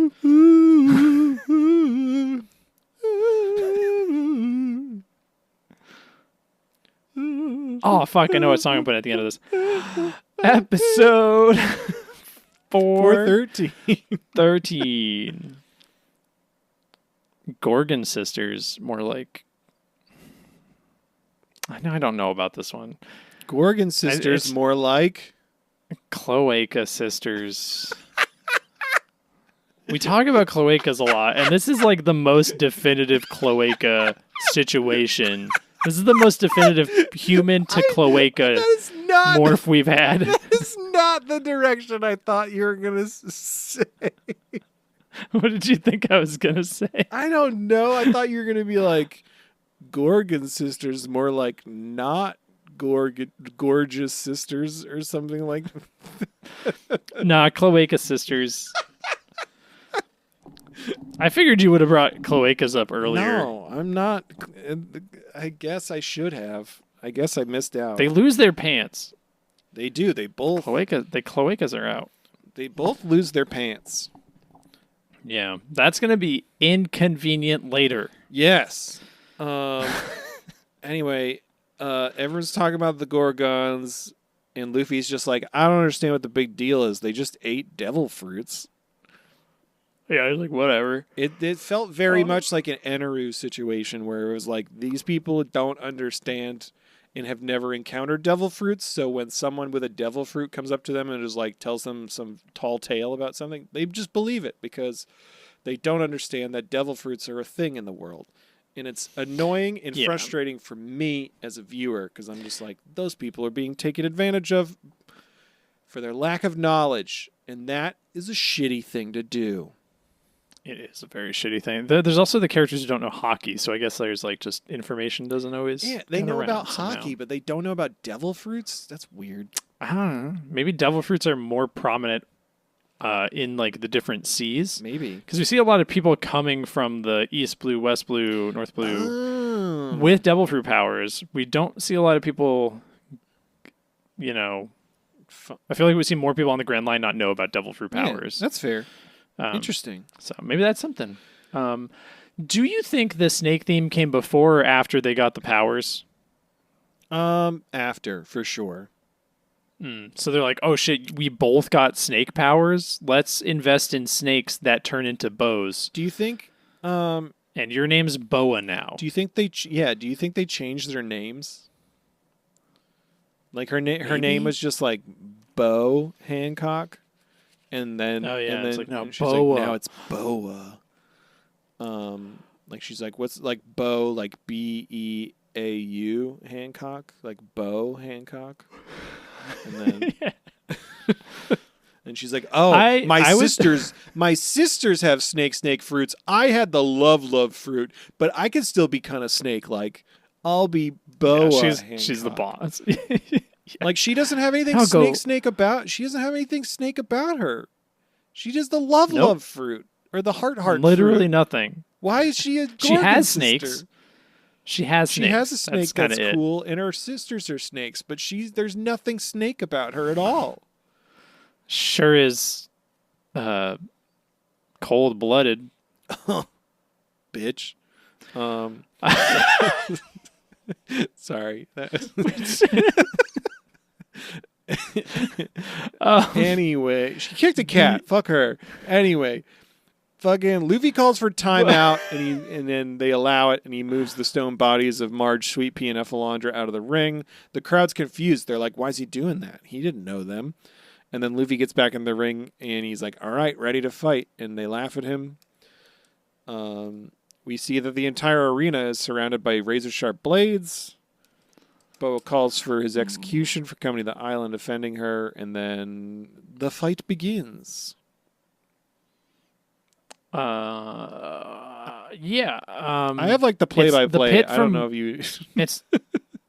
Oh, fuck. I know what song I'm putting at the end of this. Episode 413. Gorgon sisters, more like. I don't know about this one. Gorgon sisters, more like Cloaca sisters. We talk about cloacas a lot, and this is like the most definitive cloaca situation. This is the most definitive human to cloaca morph we've had. That is not the direction I thought you were gonna say. What did you think I was going to say? I don't know. I thought you were going to be like Gorgon sisters, more like not gorgeous sisters or something like Nah, Cloaca sisters. I figured you would have brought cloacas up earlier. No, I'm not. I guess I should have. I guess I missed out. They lose their pants. They do. They both. Cloacas are out. They both lose their pants. Yeah, that's going to be inconvenient later. Yes. Anyway, everyone's talking about the Gorgons, and Luffy's just like, I don't understand what the big deal is. They just ate devil fruits. Yeah, I was like, whatever. It felt very much like an Eneru situation where it was like, these people don't understand and have never encountered devil fruits, so when someone with a devil fruit comes up to them and is like tells them some tall tale about something, they just believe it because they don't understand that devil fruits are a thing in the world. And it's annoying and frustrating for me as a viewer because I'm just like, those people are being taken advantage of for their lack of knowledge, and that is a shitty thing to do. It is a very shitty thing. There's also the characters who don't know hockey, so I guess there's like just information doesn't always. Yeah, they know about hockey, but they don't know about devil fruits. That's weird. I don't know. Maybe devil fruits are more prominent in like the different seas. Maybe because we see a lot of people coming from the East Blue, West Blue, North Blue with devil fruit powers. We don't see a lot of people. You know, I feel like we see more people on the Grand Line not know about devil fruit powers. Yeah, that's fair. Interesting. So maybe that's something. Do you think the snake theme came before or after they got the powers? After, for sure. So they're like, oh shit, we both got snake powers. Let's invest in snakes that turn into bows. Do you think? And your name's Boa now. Do you think they? Do you think they changed their names? Like her name was just like Bo Hancock. And then, and then it's like, no, she's Boa. like, now it's Boa. Like she's like, what's like Bo, like Beau Hancock, like Bo Hancock. And then, and she's like, oh, my sisters have snake fruits. I had the love fruit, but I can still be kind of snake like. I'll be Boa. Yeah, she's the boss. Like she doesn't have anything snake about. She doesn't have anything snake about her. She does the love fruit or the heart Literally fruit. Nothing. Why is she a Gorgon She has sister? snakes. She has snakes. She has a snake that's cool, it. and her sisters are snakes, but there's nothing snake about her at all. Sure is cold-blooded. Bitch. Sorry. Anyway, she kicked a cat. Fuck her. Anyway, fucking Luffy calls for timeout, and then they allow it, and he moves the stone bodies of Marge, Sweet Pea, and Ephilandra out of the ring. The crowd's confused. They're like, why is he doing that? He didn't know them. And then Luffy gets back in the ring, and he's like, all right, ready to fight. And they laugh at him. we see that the entire arena is surrounded by razor-sharp blades. Boa calls for his execution for coming to the island defending her, and then the fight begins. Yeah. I have like the play-by-play. I don't know if you...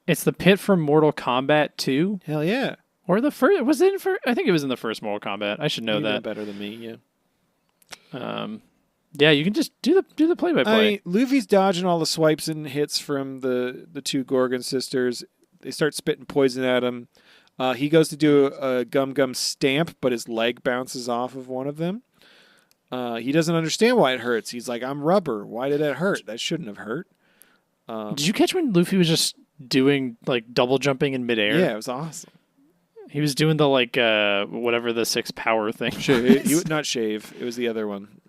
It's the pit from Mortal Kombat 2. Hell yeah. Or the first... Was it in first? I think it was in the first Mortal Kombat. I should know You know that. better than me, yeah. Yeah, you can just do the play-by-play. Luffy's dodging all the swipes and hits from the two Gorgon sisters. They start spitting poison at him. He goes to do a gum stamp, but his leg bounces off of one of them. He doesn't understand why it hurts. He's like, I'm rubber. Why did it hurt? That shouldn't have hurt. Did you catch when Luffy was just doing like double jumping in midair? Yeah, it was awesome. He was doing the like whatever the 6 power thing. He would not shave. It was the other one.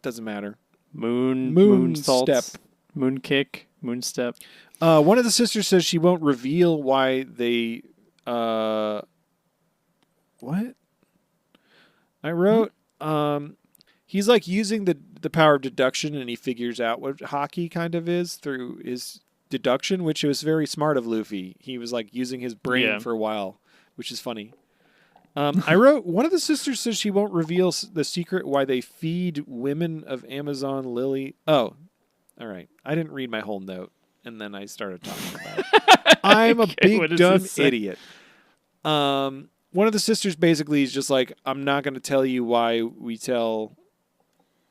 Doesn't matter. Moon step. Moon kick. Moon step. One of the sisters says she won't reveal why they. What? I wrote. He's like using the power of deduction, and he figures out what hockey kind of is through his deduction, which was very smart of Luffy. He was like using his brain for a while, which is funny. I wrote, one of the sisters says she won't reveal the secret why they feed women of Amazon Lily. Oh, all right. I didn't read my whole note, and then I started talking about it. I'm a big dumb idiot. One of the sisters basically is just like, I'm not going to tell you why we tell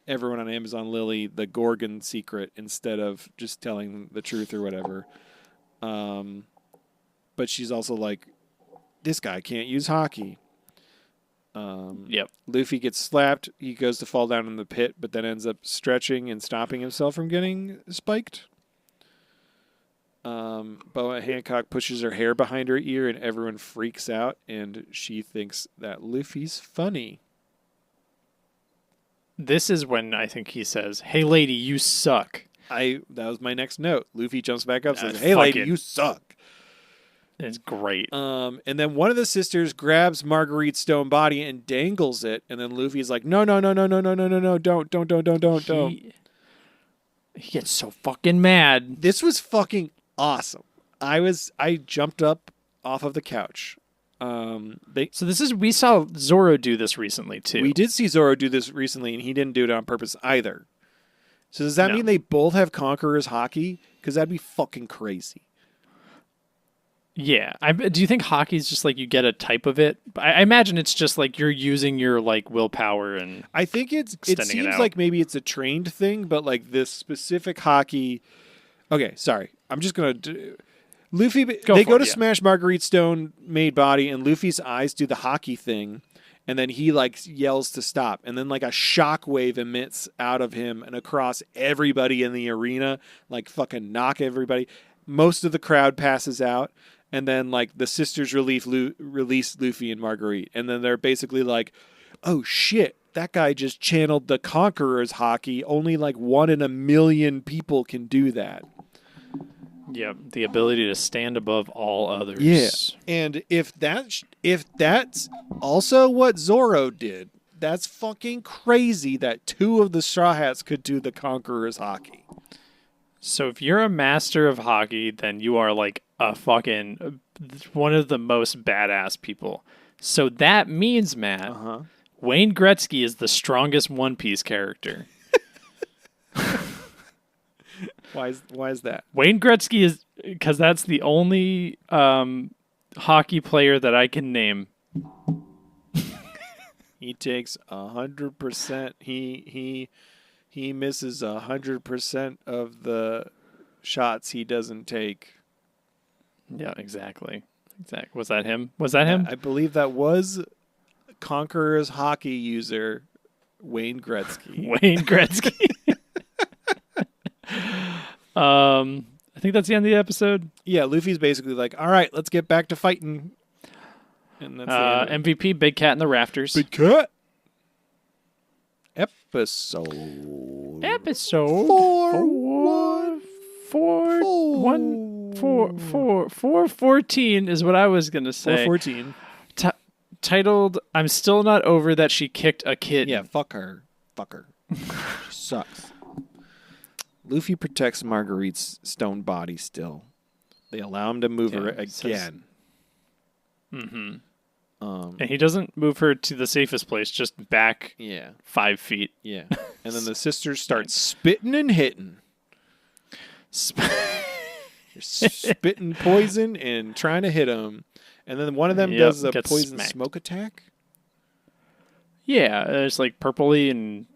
everyone on Amazon Lily the Gorgon secret instead of just telling the truth or whatever. But she's also like, this guy can't use hockey. Yep. Luffy gets slapped. He goes to fall down in the pit, but then ends up stretching and stopping himself from getting spiked. Boa Hancock pushes her hair behind her ear, and everyone freaks out, and she thinks that Luffy's funny. This is when I think he says, "Hey, lady, you suck." That was my next note. Luffy jumps back up and says, "Hey, lady, you suck." It's great. And then one of the sisters grabs Marguerite's stone body and dangles it, and then Luffy's like, "No, don't." He gets so fucking mad. This was fucking awesome. I jumped up off of the couch. We saw Zoro do this recently too. We did see Zoro do this recently, and he didn't do it on purpose either. So does that mean they both have Conqueror's Haki? Because that'd be fucking crazy. Yeah. Do you think hockey is just like you get a type of it? I imagine it's just like you're using your like willpower and I think it seems like maybe it's a trained thing, but like this specific hockey. Okay, sorry. I'm just gonna. Luffy. They go to smash Marguerite's stone-made body, and Luffy's eyes do the hockey thing, and then he like yells to stop, and then like a shockwave emits out of him and across everybody in the arena, like fucking knock everybody. Most of the crowd passes out. And then, like, the sisters release Luffy and Marguerite. And then they're basically like, oh, shit, that guy just channeled the Conqueror's Haki. Only, like, 1 in a million people can do that. Yeah, the ability to stand above all others. Yeah. And if that's also what Zoro did, that's fucking crazy that 2 of the Straw Hats could do the Conqueror's Haki. So if you're a master of hockey, then you are like a fucking one of the most badass people. So that means, Matt, Wayne Gretzky is the strongest One Piece character. Why is that? Wayne Gretzky is because that's the only hockey player that I can name. He takes 100%. He misses 100% of the shots he doesn't take. Yeah, exactly. Was that him? Was that him? I believe that was Conqueror's Haki user Wayne Gretzky. Wayne Gretzky. I think that's the end of the episode. Yeah, Luffy's basically like, all right, let's get back to fighting. And that's the end. MVP, Big Cat in the Rafters. Big Cat. Episode 414 is what I was gonna say. 414. Titled, "I'm still not over that she kicked a kid." Yeah, fuck her. She sucks. Luffy protects Marguerite's stone body still. They allow him to move her again. Mm-hmm. And he doesn't move her to the safest place, just back 5 feet. Yeah. And then the sisters start spitting and hitting. Spitting poison and trying to hit him. And then one of them does a poison smoke attack. Yeah, it's like purpley and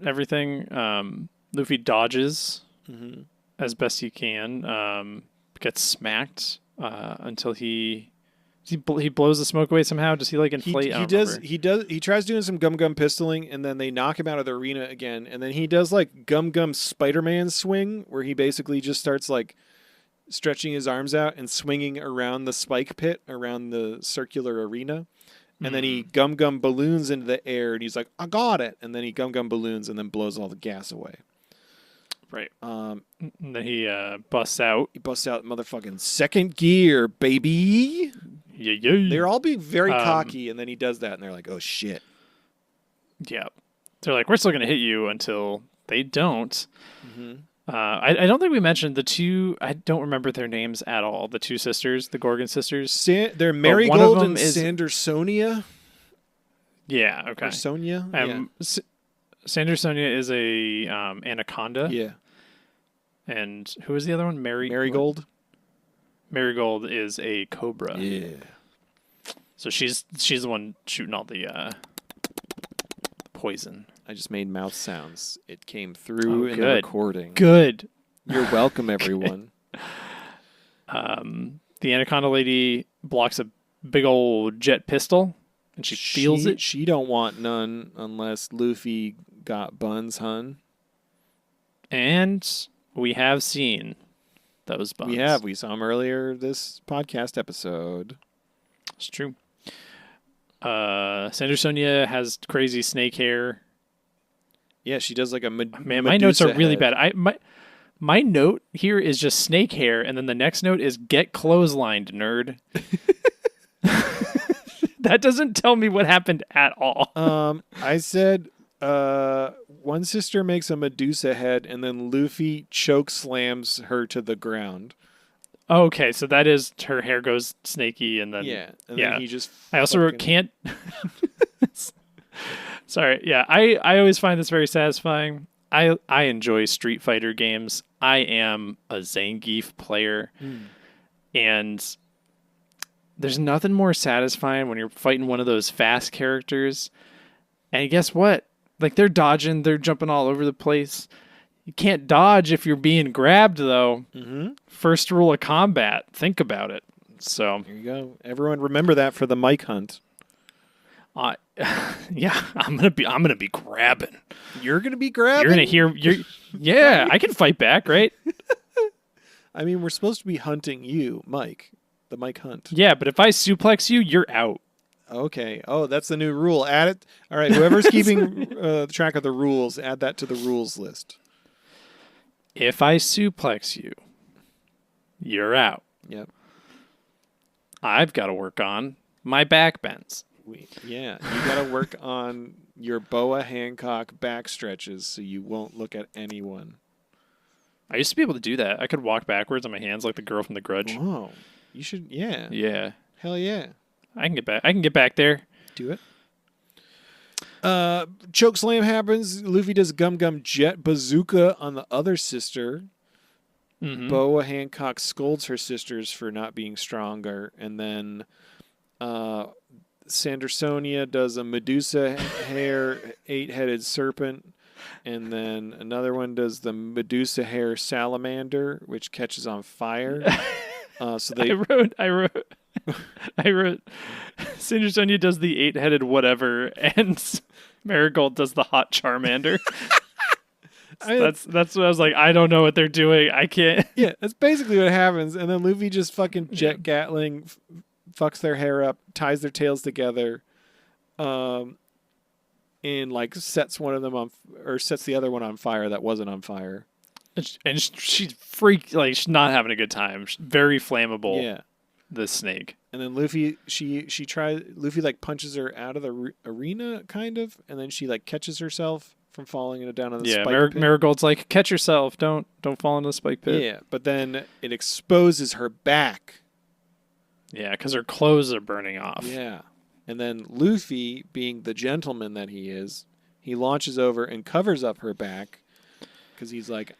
everything. Luffy dodges as best he can. Gets smacked until he blows the smoke away somehow. Does he like inflate? He tries doing some gum pistoling, and then they knock him out of the arena again. And then he does like gum Spider-Man swing, where he basically just starts like stretching his arms out and swinging around the spike pit around the circular arena. And then he gum balloons into the air, and he's like, "I got it!" And then he gum balloons, and then blows all the gas away. Right. And then he busts out. He busts out motherfucking second gear, baby. Yeah. They're all being very cocky, and then he does that, and they're like, "Oh shit." Yeah. They're like, "We're still gonna hit you," until they don't. I don't think we mentioned the two. I don't remember their names at all. The two sisters, the Gorgon sisters. They're Marigold and Sandersonia. Yeah. Okay. Or Sonia. Sandersonia is a anaconda. Yeah. And who is the other one? Marigold. Marigold is a cobra. Yeah. So she's the one shooting all the poison. I just made mouth sounds. It came through in the recording. Good. You're welcome, everyone. The anaconda lady blocks a big old jet pistol, and she feels it. She don't want none unless Luffy got buns, hun. And we have seen those buns. We saw them earlier this podcast episode. It's true. Sandersonia has crazy snake hair. Yeah, she does like a Man, my notes are really bad. My note here is just snake hair, and then the next note is get clotheslined, nerd. That doesn't tell me what happened at all. I said one sister makes a Medusa head, and then Luffy choke slams her to the ground. Okay, so that is her hair goes snaky, and then then he just. I also wrote can't. Sorry, yeah, I always find this very satisfying. I enjoy Street Fighter games. I am a Zangief player, and there's nothing more satisfying when you're fighting one of those fast characters. And guess what? Like, they're dodging, they're jumping all over the place. You can't dodge if you're being grabbed, though. First rule of combat. Think about it. So here you go. Everyone, remember that for the mic hunt. Yeah, I'm gonna be grabbing. You're gonna be grabbing. You're gonna hear. Yeah, I can fight back, right? I mean, we're supposed to be hunting you, Mike. The Mike hunt. Yeah, but if I suplex you, you're out. Okay. Oh, that's the new rule. Add it. All right. Whoever's keeping track of the rules, add that to the rules list. If I suplex you, you're out. Yep. I've got to work on my back bends. You got to work on your Boa Hancock back stretches so you won't look at anyone. I used to be able to do that. I could walk backwards on my hands like the girl from The Grudge. Oh, you should. Yeah. Yeah. Hell yeah. I can get back. I can get back there. Do it. Choke slam happens. Luffy does gum jet bazooka on the other sister. Boa Hancock scolds her sisters for not being stronger, and then Sandersonia does a Medusa hair 8-headed serpent, and then another one does the Medusa hair salamander, which catches on fire. So they I wrote Sandersonia does the 8-headed whatever, and Marigold does the hot Charmander. That's what I was like. I don't know what they're doing. I can't. Yeah, that's basically what happens. And then Luffy just fucking jet Gatling, fucks their hair up, ties their tails together, and like sets one of them on, or sets the other one on fire that wasn't on fire. And she's freaked, like she's not having a good time. She's very flammable. Yeah. the snake. And then Luffy, Luffy like punches her out of the arena, kind of, and then she like catches herself from falling down on the spike pit. Marigold's like, catch yourself, don't fall into the spike pit. Yeah, but then it exposes her back. Yeah, because her clothes are burning off. Yeah, and then Luffy, being the gentleman that he is, he launches over and covers up her back because he's like,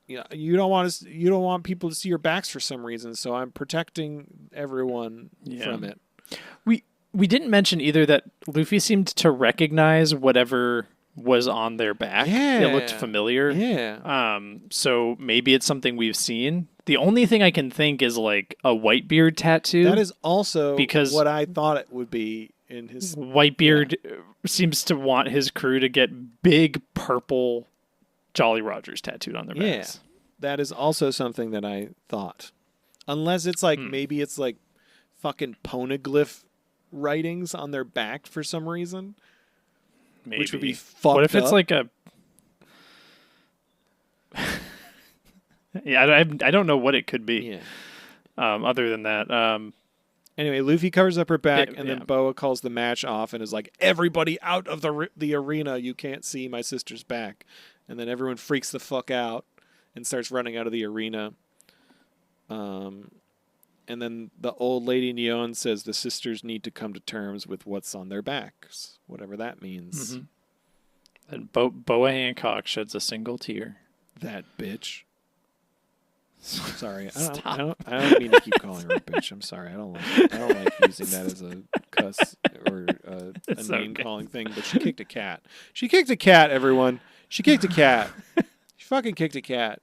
you don't want people to see your backs for some reason, so I'm protecting everyone from it. We didn't mention either that Luffy seemed to recognize whatever was on their back. Yeah. It looked familiar. Yeah. So maybe it's something we've seen. The only thing I can think is like a Whitebeard tattoo. That is also because what I thought it would be in his... Whitebeard seems to want his crew to get big purple Jolly Rogers tattooed on their backs. Yeah. That is also something that I thought. Unless it's like, maybe it's like fucking poneglyph writings on their back for some reason. Maybe. Which would be fucked up. What if it's like a... I don't know what it could be. Yeah. Other than that. Anyway, Luffy covers up her back, and then Boa calls the match off and is like, everybody out of the arena. You can't see my sister's back. And then everyone freaks the fuck out and starts running out of the arena. And then the old lady Neon says the sisters need to come to terms with what's on their backs, whatever that means. Mm-hmm. And Boa Hancock sheds a single tear. That bitch. Sorry, I don't mean to keep calling her a bitch. I'm sorry. I don't like using that as a cuss or a name calling thing. But she kicked a cat. She kicked a cat. Everyone, she kicked a cat. She fucking kicked a cat.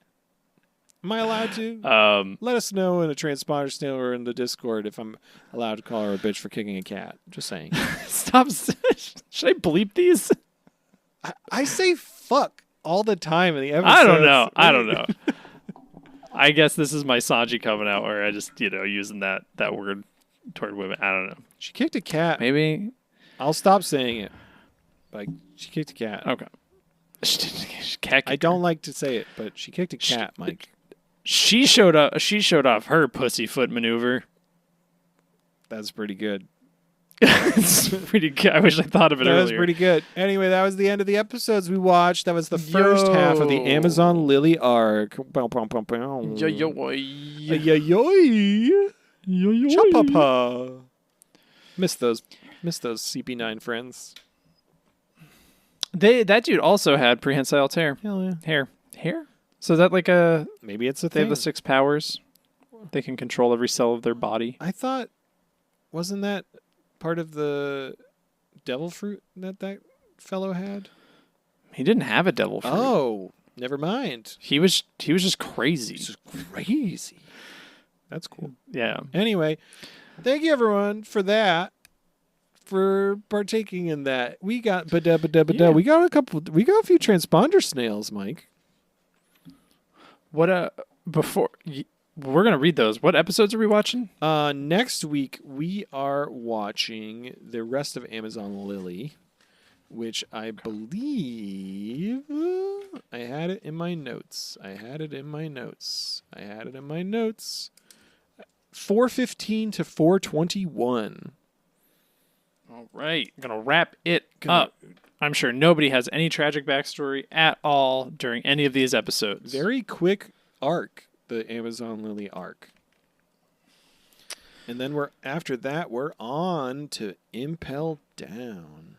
Am I allowed to? Let us know in a transponder snail or in the Discord if I'm allowed to call her a bitch for kicking a cat. Just saying. Stop. Should I bleep these? I say fuck all the time in the episodes. I don't know. I guess this is my Sanji coming out where I just, using that word toward women. I don't know. She kicked a cat. Maybe. I'll stop saying it. Like, she kicked a cat. Okay. I don't like to say it, but she kicked a cat, Mike. She showed off her pussyfoot maneuver. That's pretty good. It's pretty good. I wish I thought of it earlier. That was pretty good. Anyway, that was the end of the episodes we watched. That was the first half of the Amazon Lily arc. Cha-pa-pa. Miss those CP9 friends. That dude also had prehensile tear. Hell yeah. Hair? So is that like a... Maybe it's a They thing. have the 6 powers. They can control every cell of their body. I thought... Wasn't that part of the devil fruit that fellow had? He didn't have a devil fruit. Oh, never mind. He was just crazy. Just crazy. That's cool. Yeah. Anyway, thank you everyone for that. For partaking in that. We got We got a few transponder snails, Mike. Before we're going to read those. What episodes are we watching? Next week we are watching the rest of Amazon Lily, which I believe I had it in my notes. 4:15 to 4:21. All right. I'm going to wrap it up. I'm sure nobody has any tragic backstory at all during any of these episodes. Very quick arc, the Amazon Lily arc. And then after that, we're on to Impel Down.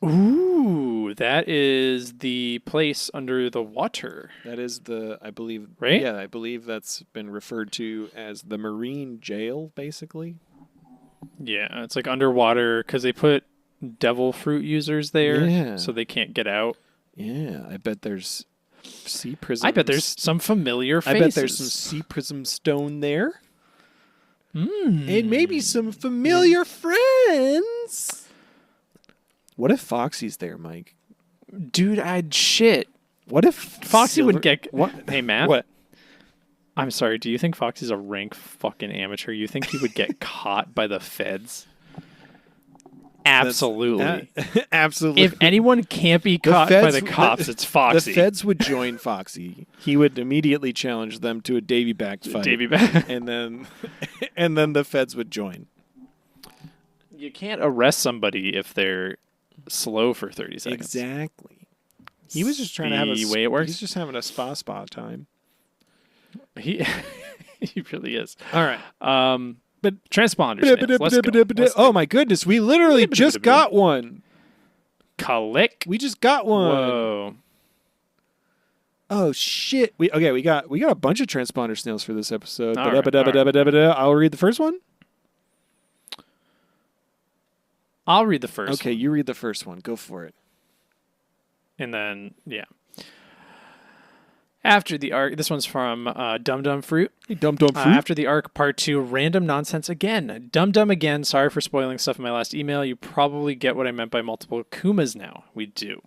Ooh, that is the place under the water. That is I believe, right? Yeah, I believe that's been referred to as the Marine Jail, basically. Yeah, it's like underwater because they put devil fruit users there, so they can't get out. Yeah, I bet there's sea prism. I bet there's some familiar faces. I bet there's some sea prism stone there. And maybe some familiar friends. What if Foxy's there, Mike? Dude, I'd shit. What if Foxy would get... What? Hey, Matt. What? I'm sorry, do you think Foxy's a rank fucking amateur? You think he would get caught by the feds? Absolutely. Absolutely. If anyone can't be caught by the cops, it's Foxy. The feds would join Foxy. He would immediately challenge them to a Davy back fight. and then the feds would join. You can't arrest somebody if they're slow for 30 seconds. Exactly. He was just trying to have the way it works. He's just having a spa time. He really is. All right. But transponder snails. Let's go. Oh my goodness, we literally just got one. Click. We just got one. Whoa. Oh shit. We got a bunch of transponder snails for this episode. All right. I'll read the first one. I'll read the first. Okay, you read the first one. Go for it. And then, yeah. After the arc, this one's from Dum Dum Fruit. Hey, Dum Dum Fruit. After the arc, part 2, random nonsense again. Dum Dum again. Sorry for spoiling stuff in my last email. You probably get what I meant by multiple Kumas now. We do.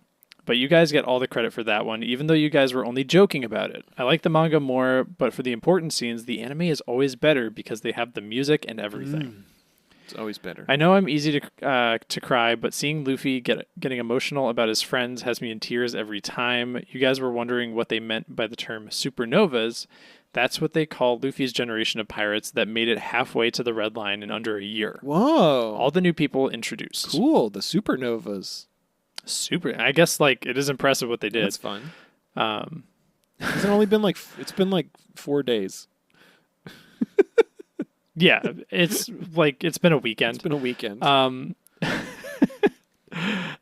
But you guys get all the credit for that one, even though you guys were only joking about it. I like the manga more, but for the important scenes, the anime is always better because they have the music and everything. It's always better. I know I'm easy to cry, but seeing Luffy getting emotional about his friends has me in tears every time. You guys were wondering what they meant by the term supernovas. That's what they call Luffy's generation of pirates that made it halfway to the Red Line in under a year. Whoa. All the new people introduced. Cool. The supernovas. Super. I guess it is impressive what they did. That's fun. It's only been it's been 4 days. Yeah, it's been a weekend. It's been a weekend.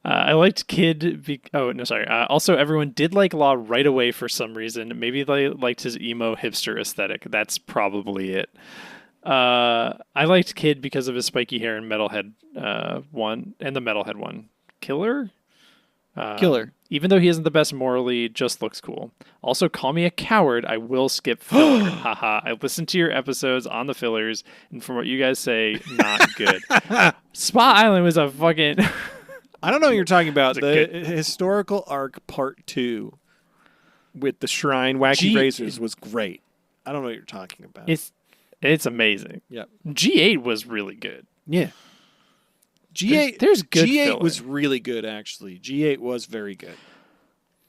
I liked Kid. Also, everyone did like Law right away for some reason. Maybe they liked his emo hipster aesthetic. That's probably it. I liked Kid because of his spiky hair and Metalhead one, and the Metalhead one. Killer. Even though he isn't the best morally, just looks cool. Also, call me a coward. I will skip filler. Haha. I listened to your episodes on the fillers, and from what you guys say, not good. Spa Island was a fucking... I don't know what you're talking about. The historical arc part 2 with the shrine wacky razors was great. I don't know what you're talking about. It's amazing. Yep. G8 was really good. Yeah. G8 there's good G8 filler. was really good actually. G8 was very good.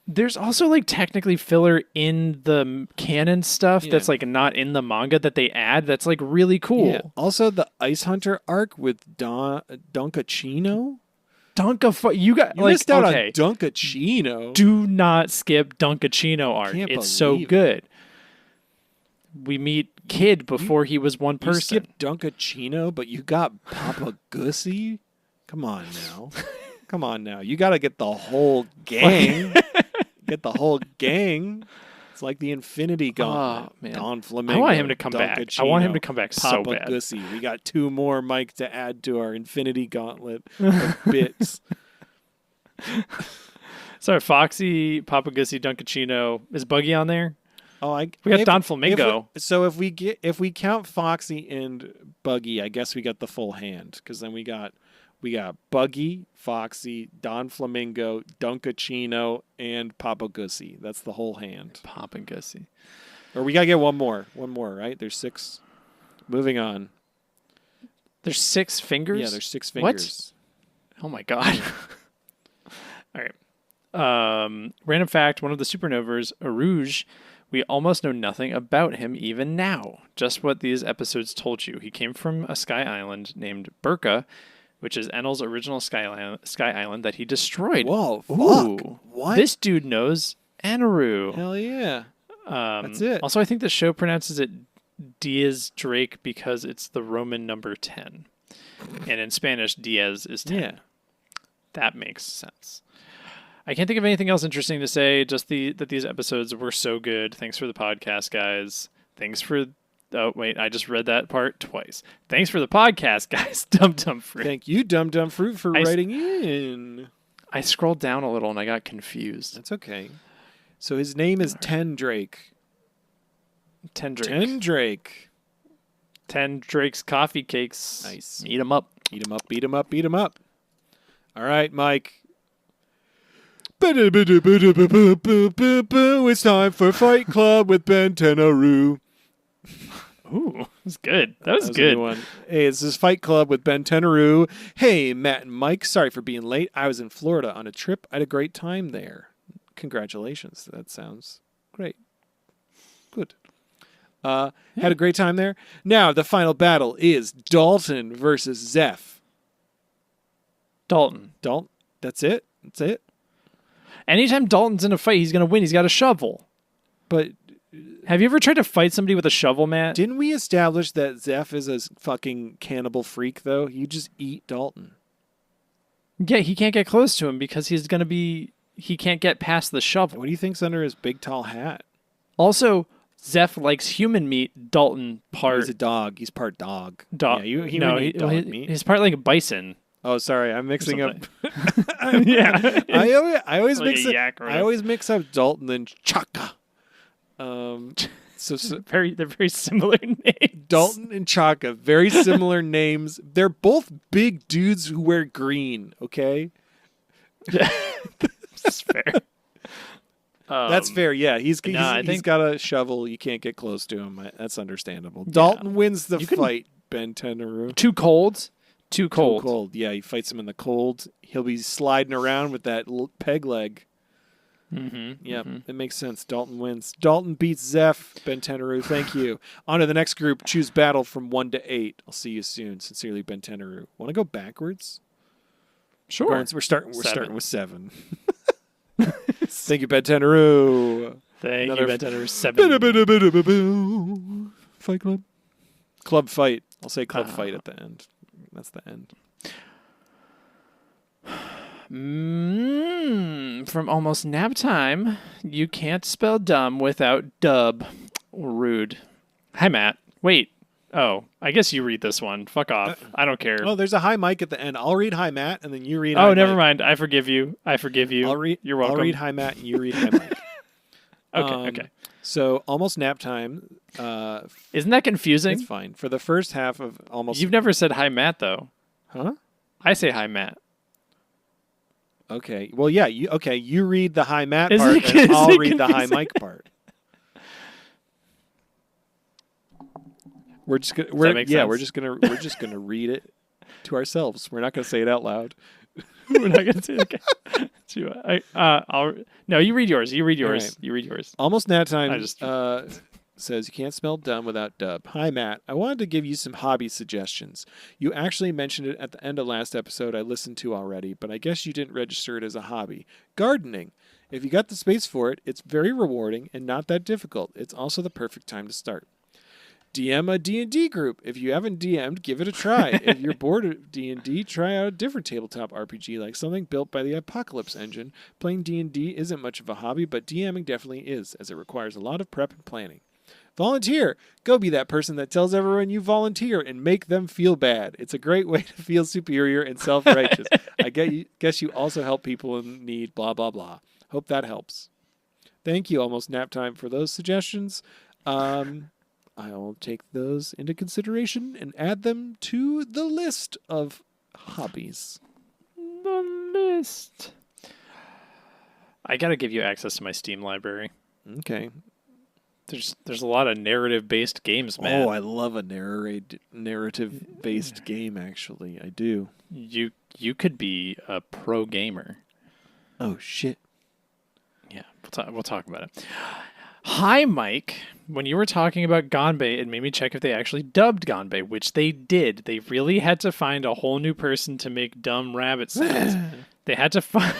There's also technically filler in the canon stuff that's not in the manga that they add. That's really cool. Yeah. Also the Ice Hunter arc with Dunkachino. You missed out on okay. Dunkachino. Do not skip Dunkachino arc. It's so good. We meet Kid before he was one person. You skipped Dunkachino, but you got Papa Gussie? Come on now. You got to get the whole gang. Get the whole gang. It's like the Infinity Gauntlet. Oh, man. Don Flamingo. I want him to come back. I want him to come back so Papa bad. Gussie. We got 2 more, Mike, to add to our Infinity Gauntlet of bits. Sorry, Foxy, Papa Gussie, Dunkachino. Is Buggy on there? Oh, we got Don Flamingo. If we count Foxy and Buggy, I guess we got the full hand because then we got Buggy, Foxy, Don Flamingo, Dunkachino, and Papa Gussie. That's the whole hand. Papa Gussie. Or we gotta get one more, right? There's 6. Moving on. There's 6 fingers. Yeah, there's 6 fingers. What? Oh my god. All right. Random fact: one of the supernovas, Arouge. We almost know nothing about him even now. Just what these episodes told you. He came from a sky island named Burka, which is Enel's original sky island that he destroyed. Whoa, fuck. Ooh, what? This dude knows Anaru. Hell yeah. That's it. Also, I think the show pronounces it Diaz Drake because it's the Roman number 10. And in Spanish, Diaz is 10. Yeah. That makes sense. I can't think of anything else interesting to say, just that these episodes were so good. Thanks for the podcast, guys. Thanks for... Oh, wait, I just read that part twice. Thanks for the podcast, guys. Dum Dum Fruit. Thank you, Dum Dum Fruit, for writing in. I scrolled down a little and I got confused. That's okay. So his name is Tendrake. Tendrake. 10 Drake's coffee cakes. Nice. Eat them up. Eat them up, beat them up, beat them up. All right, Mike. It's time for Fight Club with Ben Tenaru. Ooh. was good. That was a good. new one. Hey, this is Fight Club with Ben Tenaru. Hey, Matt and Mike. Sorry for being late. I was in Florida on a trip. I had a great time there. Congratulations. That sounds great. Good. Had a great time there. Now, the final battle is Dalton versus Zeph. Dalton. Dalton. That's it? That's it? Anytime Dalton's in a fight, he's going to win. He's got a shovel. But Have you ever tried to fight somebody with a shovel, Matt? didn't we establish that Zeph is a fucking cannibal freak, though? You just eat Dalton. Yeah, he can't get close to him because he's going to be... He can't get past the shovel. What do you think's under his big, tall hat? Also, Zeph likes human meat. Dalton part... He's a dog. He's part dog. dog. Yeah, he wouldn't eat dog meat. He's part like a bison. Oh, sorry, I'm mixing up. Yeah. I always Like mix a up. yak or I always mix up Dalton and Chaka. So They're very similar names. Dalton and Chaka, very similar names. They're both big dudes who wear green. Okay, That's fair. that's fair. Yeah, he's think- got a shovel. You can't get close to him. That's understandable. Dalton wins the fight. Ben Tenaru. Too cold. Too cold. Too cold. Yeah, he fights him in the cold. He'll be sliding around with that peg leg. Mm-hmm. Yep, it makes sense. Dalton wins. Dalton beats Zeph. Ben Tenaru, thank you. On to the next group. Choose battle from 1 to 8. I'll see you soon. Sincerely, Ben Tenaru. Want to go backwards? Sure. We're starting with 7. Thank you, Ben Tenaru. Thank Another you, Ben Tenaru. 7. Fight Club. Club fight. I'll say club fight at the end. That's the end. From almost nap time, you can't spell dumb without dub. Rude. Hi, Matt. Wait. Oh, I guess you read this one. Fuck off. I don't care. Oh, there's a hi Mike at the end. I'll read hi Matt, and then you read hi never Mike. mind. I forgive you. You're welcome. I'll read hi Matt, and you read hi Mike. Okay. So almost nap time. Isn't that confusing? It's fine. For the first half of almost... You've never said hi, Matt, though. Huh? I say hi, Matt. Okay. Well, yeah. You read the hi Matt Is part, it- and is I'll it read the hi confusing? Mike part. We're just gonna that make sense? we're just gonna read it to ourselves. We're not gonna say it out loud. We're not gonna say okay. No, you read yours. You read yours. right. You read yours. Almost nap time. I just- Says you can't spell dumb without dub. Hi Matt, I wanted to give you some hobby suggestions. You actually mentioned it at the end of last episode I listened to already, but I guess you didn't register it as a hobby. Gardening. If you got the space for it, it's very rewarding and not that difficult. It's also the perfect time to start. DM a D&D group. If you haven't DM'd, give it a try. If you're bored of D&D, try out a different tabletop RPG like something built by the Apocalypse Engine. Playing D&D isn't much of a hobby, but DMing definitely is, as it requires a lot of prep and planning. Volunteer. Go be that person that tells everyone you volunteer and make them feel bad. It's a great way to feel superior and self-righteous. Guess you also help people in need, blah, blah, blah. Hope that helps. Thank you, Almost Nap Time, for those suggestions. I'll take those into consideration and add them to the list of hobbies. The list. I gotta give you access to my Steam library. Okay. There's a lot of narrative-based games, man. Oh, I love a narrative-based game, actually. I do. You could be a pro gamer. Oh, shit. Yeah, we'll talk about it. Hi, Mike. When you were talking about Ganbei, it made me check if they actually dubbed Ganbei, which they did. They really had to find a whole new person to make dumb rabbit sounds. They had to find...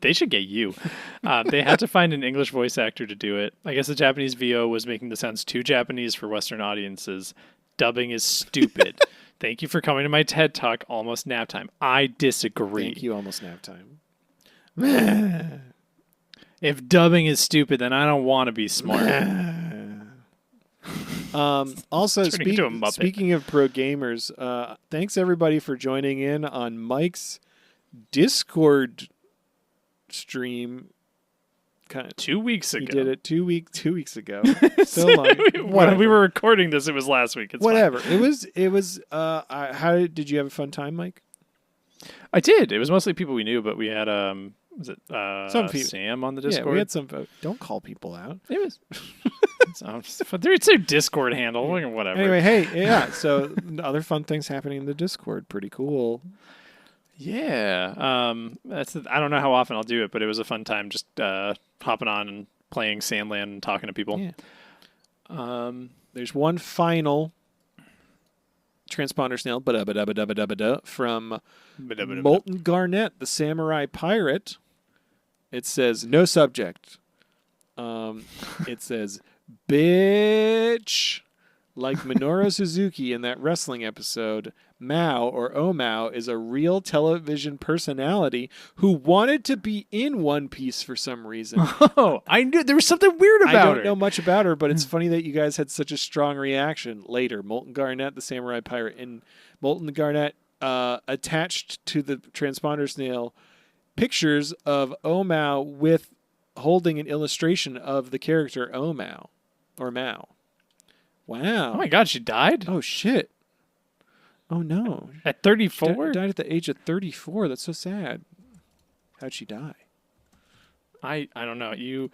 They should get you. They had to find an English voice actor to do it. I guess the Japanese VO was making the sounds too Japanese for Western audiences. Dubbing is stupid. Thank you for coming to my TED Talk, Almost Nap Time. I disagree. Thank you, Almost Nap Time. If dubbing is stupid, then I don't want to be smart. Also, Turning into a Muppet. speaking of pro gamers, thanks everybody for joining in on Mike's Discord stream. 2 weeks ago. He did it 2 weeks ago. So long. When Whatever. we were recording this, it was last week. It's Whatever. It was. How did you have a fun time, Mike? I did. It was mostly people we knew, but we had was it Some people. Sam on the Discord? Yeah, we had some. Don't call people out. It was. It's their Discord handle, whatever. Anyway, hey, yeah. So other fun things happening in the Discord. Pretty cool. Yeah. I don't know how often I'll do it, but it was a fun time just hopping on and playing Sandland and talking to people. Yeah. There's one final transponder snail from Molten Garnet, the samurai pirate. It says no subject. It says bitch, like Minoru Suzuki in that wrestling episode. Mao, or Omao, is a real television personality who wanted to be in One Piece for some reason. Oh, I knew there was something weird about her. I don't know much about her, but it's funny that you guys had such a strong reaction later. Molten Garnet, the samurai pirate. And Molten Garnet attached to the transponder snail pictures of Omao with holding an illustration of the character Omao, or Mao. Wow. Oh my God, she died? Oh, shit. Oh, no. At 34? Died at the age of 34. That's so sad. How'd she die? I don't know. You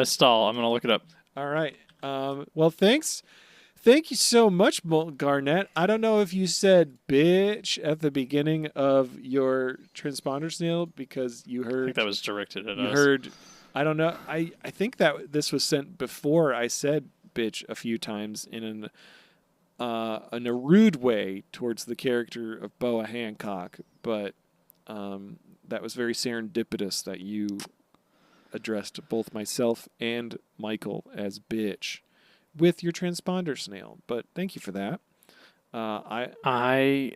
stall. I'm going to look it up. All right. Well, thanks. Thank you so much, Molten Garnet. I don't know if you said bitch at the beginning of your transponder snail because you heard... I think that was directed at us. You heard... I don't know. I think that this was sent before I said bitch a few times in a rude way towards the character of Boa Hancock, but that was very serendipitous that you addressed both myself and Michael as bitch with your transponder snail. But thank you for that. I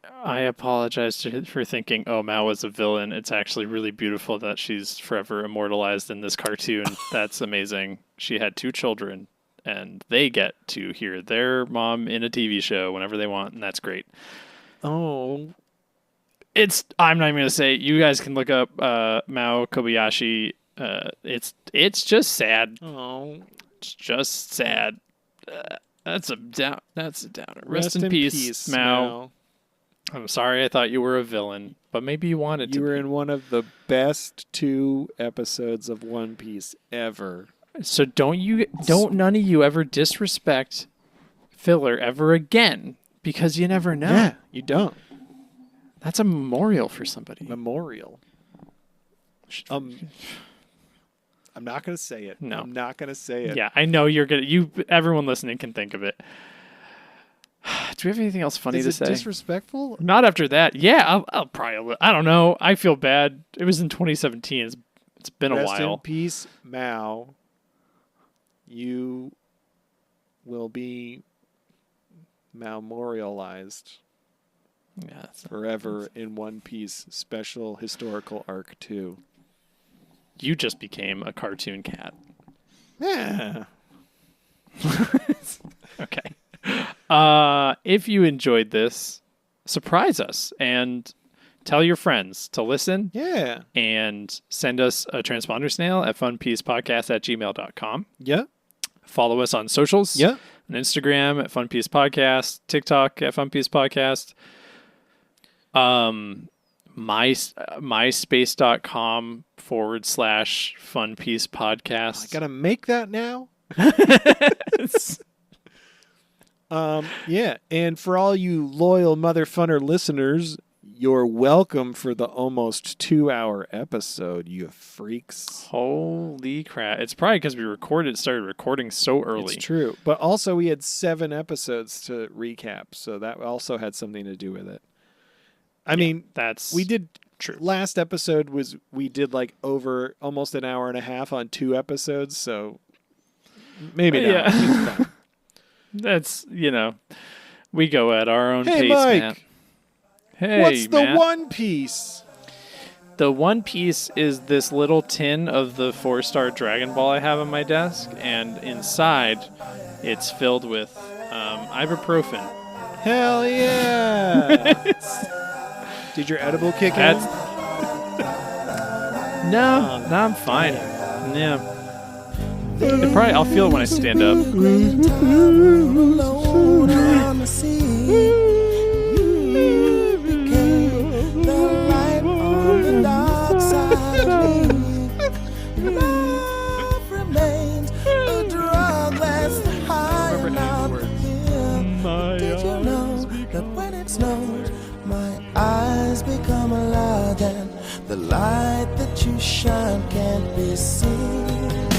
apologize for thinking Mao was a villain. It's actually really beautiful that she's forever immortalized in this cartoon. That's amazing. She had 2 children, and they get to hear their mom in a TV show whenever they want, and that's great. Oh. I'm not even going to say it. You guys can look up Mao Kobayashi. It's just sad. Oh. It's just sad. That's a downer. Rest in peace, Mao. I'm sorry I thought you were a villain, but maybe you wanted to. You were in one of the best 2 episodes of One Piece ever. So don't none of you ever disrespect filler ever again, because you never know. Yeah, you don't. That's a memorial for somebody. Memorial. I'm not going to say it. No. I'm not going to say it. Yeah, I know you're going to... Everyone listening can think of it. Do we have anything else funny to say? Is it disrespectful? Not after that. Yeah, I'll probably... I don't know. I feel bad. It was in 2017. It's been a while. Rest in peace, Mao. You will be memorialized forever in One Piece Special Historical Arc 2. You just became a cartoon cat. Yeah. Okay. If you enjoyed this, surprise us and tell your friends to listen. Yeah. And send us a transponder snail at funpiecepodcast@gmail.com. Yeah. Follow us on socials. Yeah. On Instagram at funpiecepodcast, TikTok at funpiecepodcast. myspace.com/funpiecepodcast. I gotta make that now. Yeah, and for all you loyal Motherfunner listeners, you're welcome for the almost 2-hour episode, you freaks. Holy crap. It's probably because we started recording so early. It's true. But also we had 7 episodes to recap, so that also had something to do with it. I mean, we did true. Last episode we did like over almost an hour and a half on 2 episodes, so maybe not. Yeah. Maybe not. That's, we go at our own pace, Mike. man. Hey, what's the Matt? One Piece? The One Piece is this little tin of the 4-star Dragon Ball I have on my desk, and inside it's filled with ibuprofen. Hell yeah! Did your edible kick in? No, I'm fine. Yeah. I'll feel it when I stand up. has become a lie, then the light that you shine can't be seen.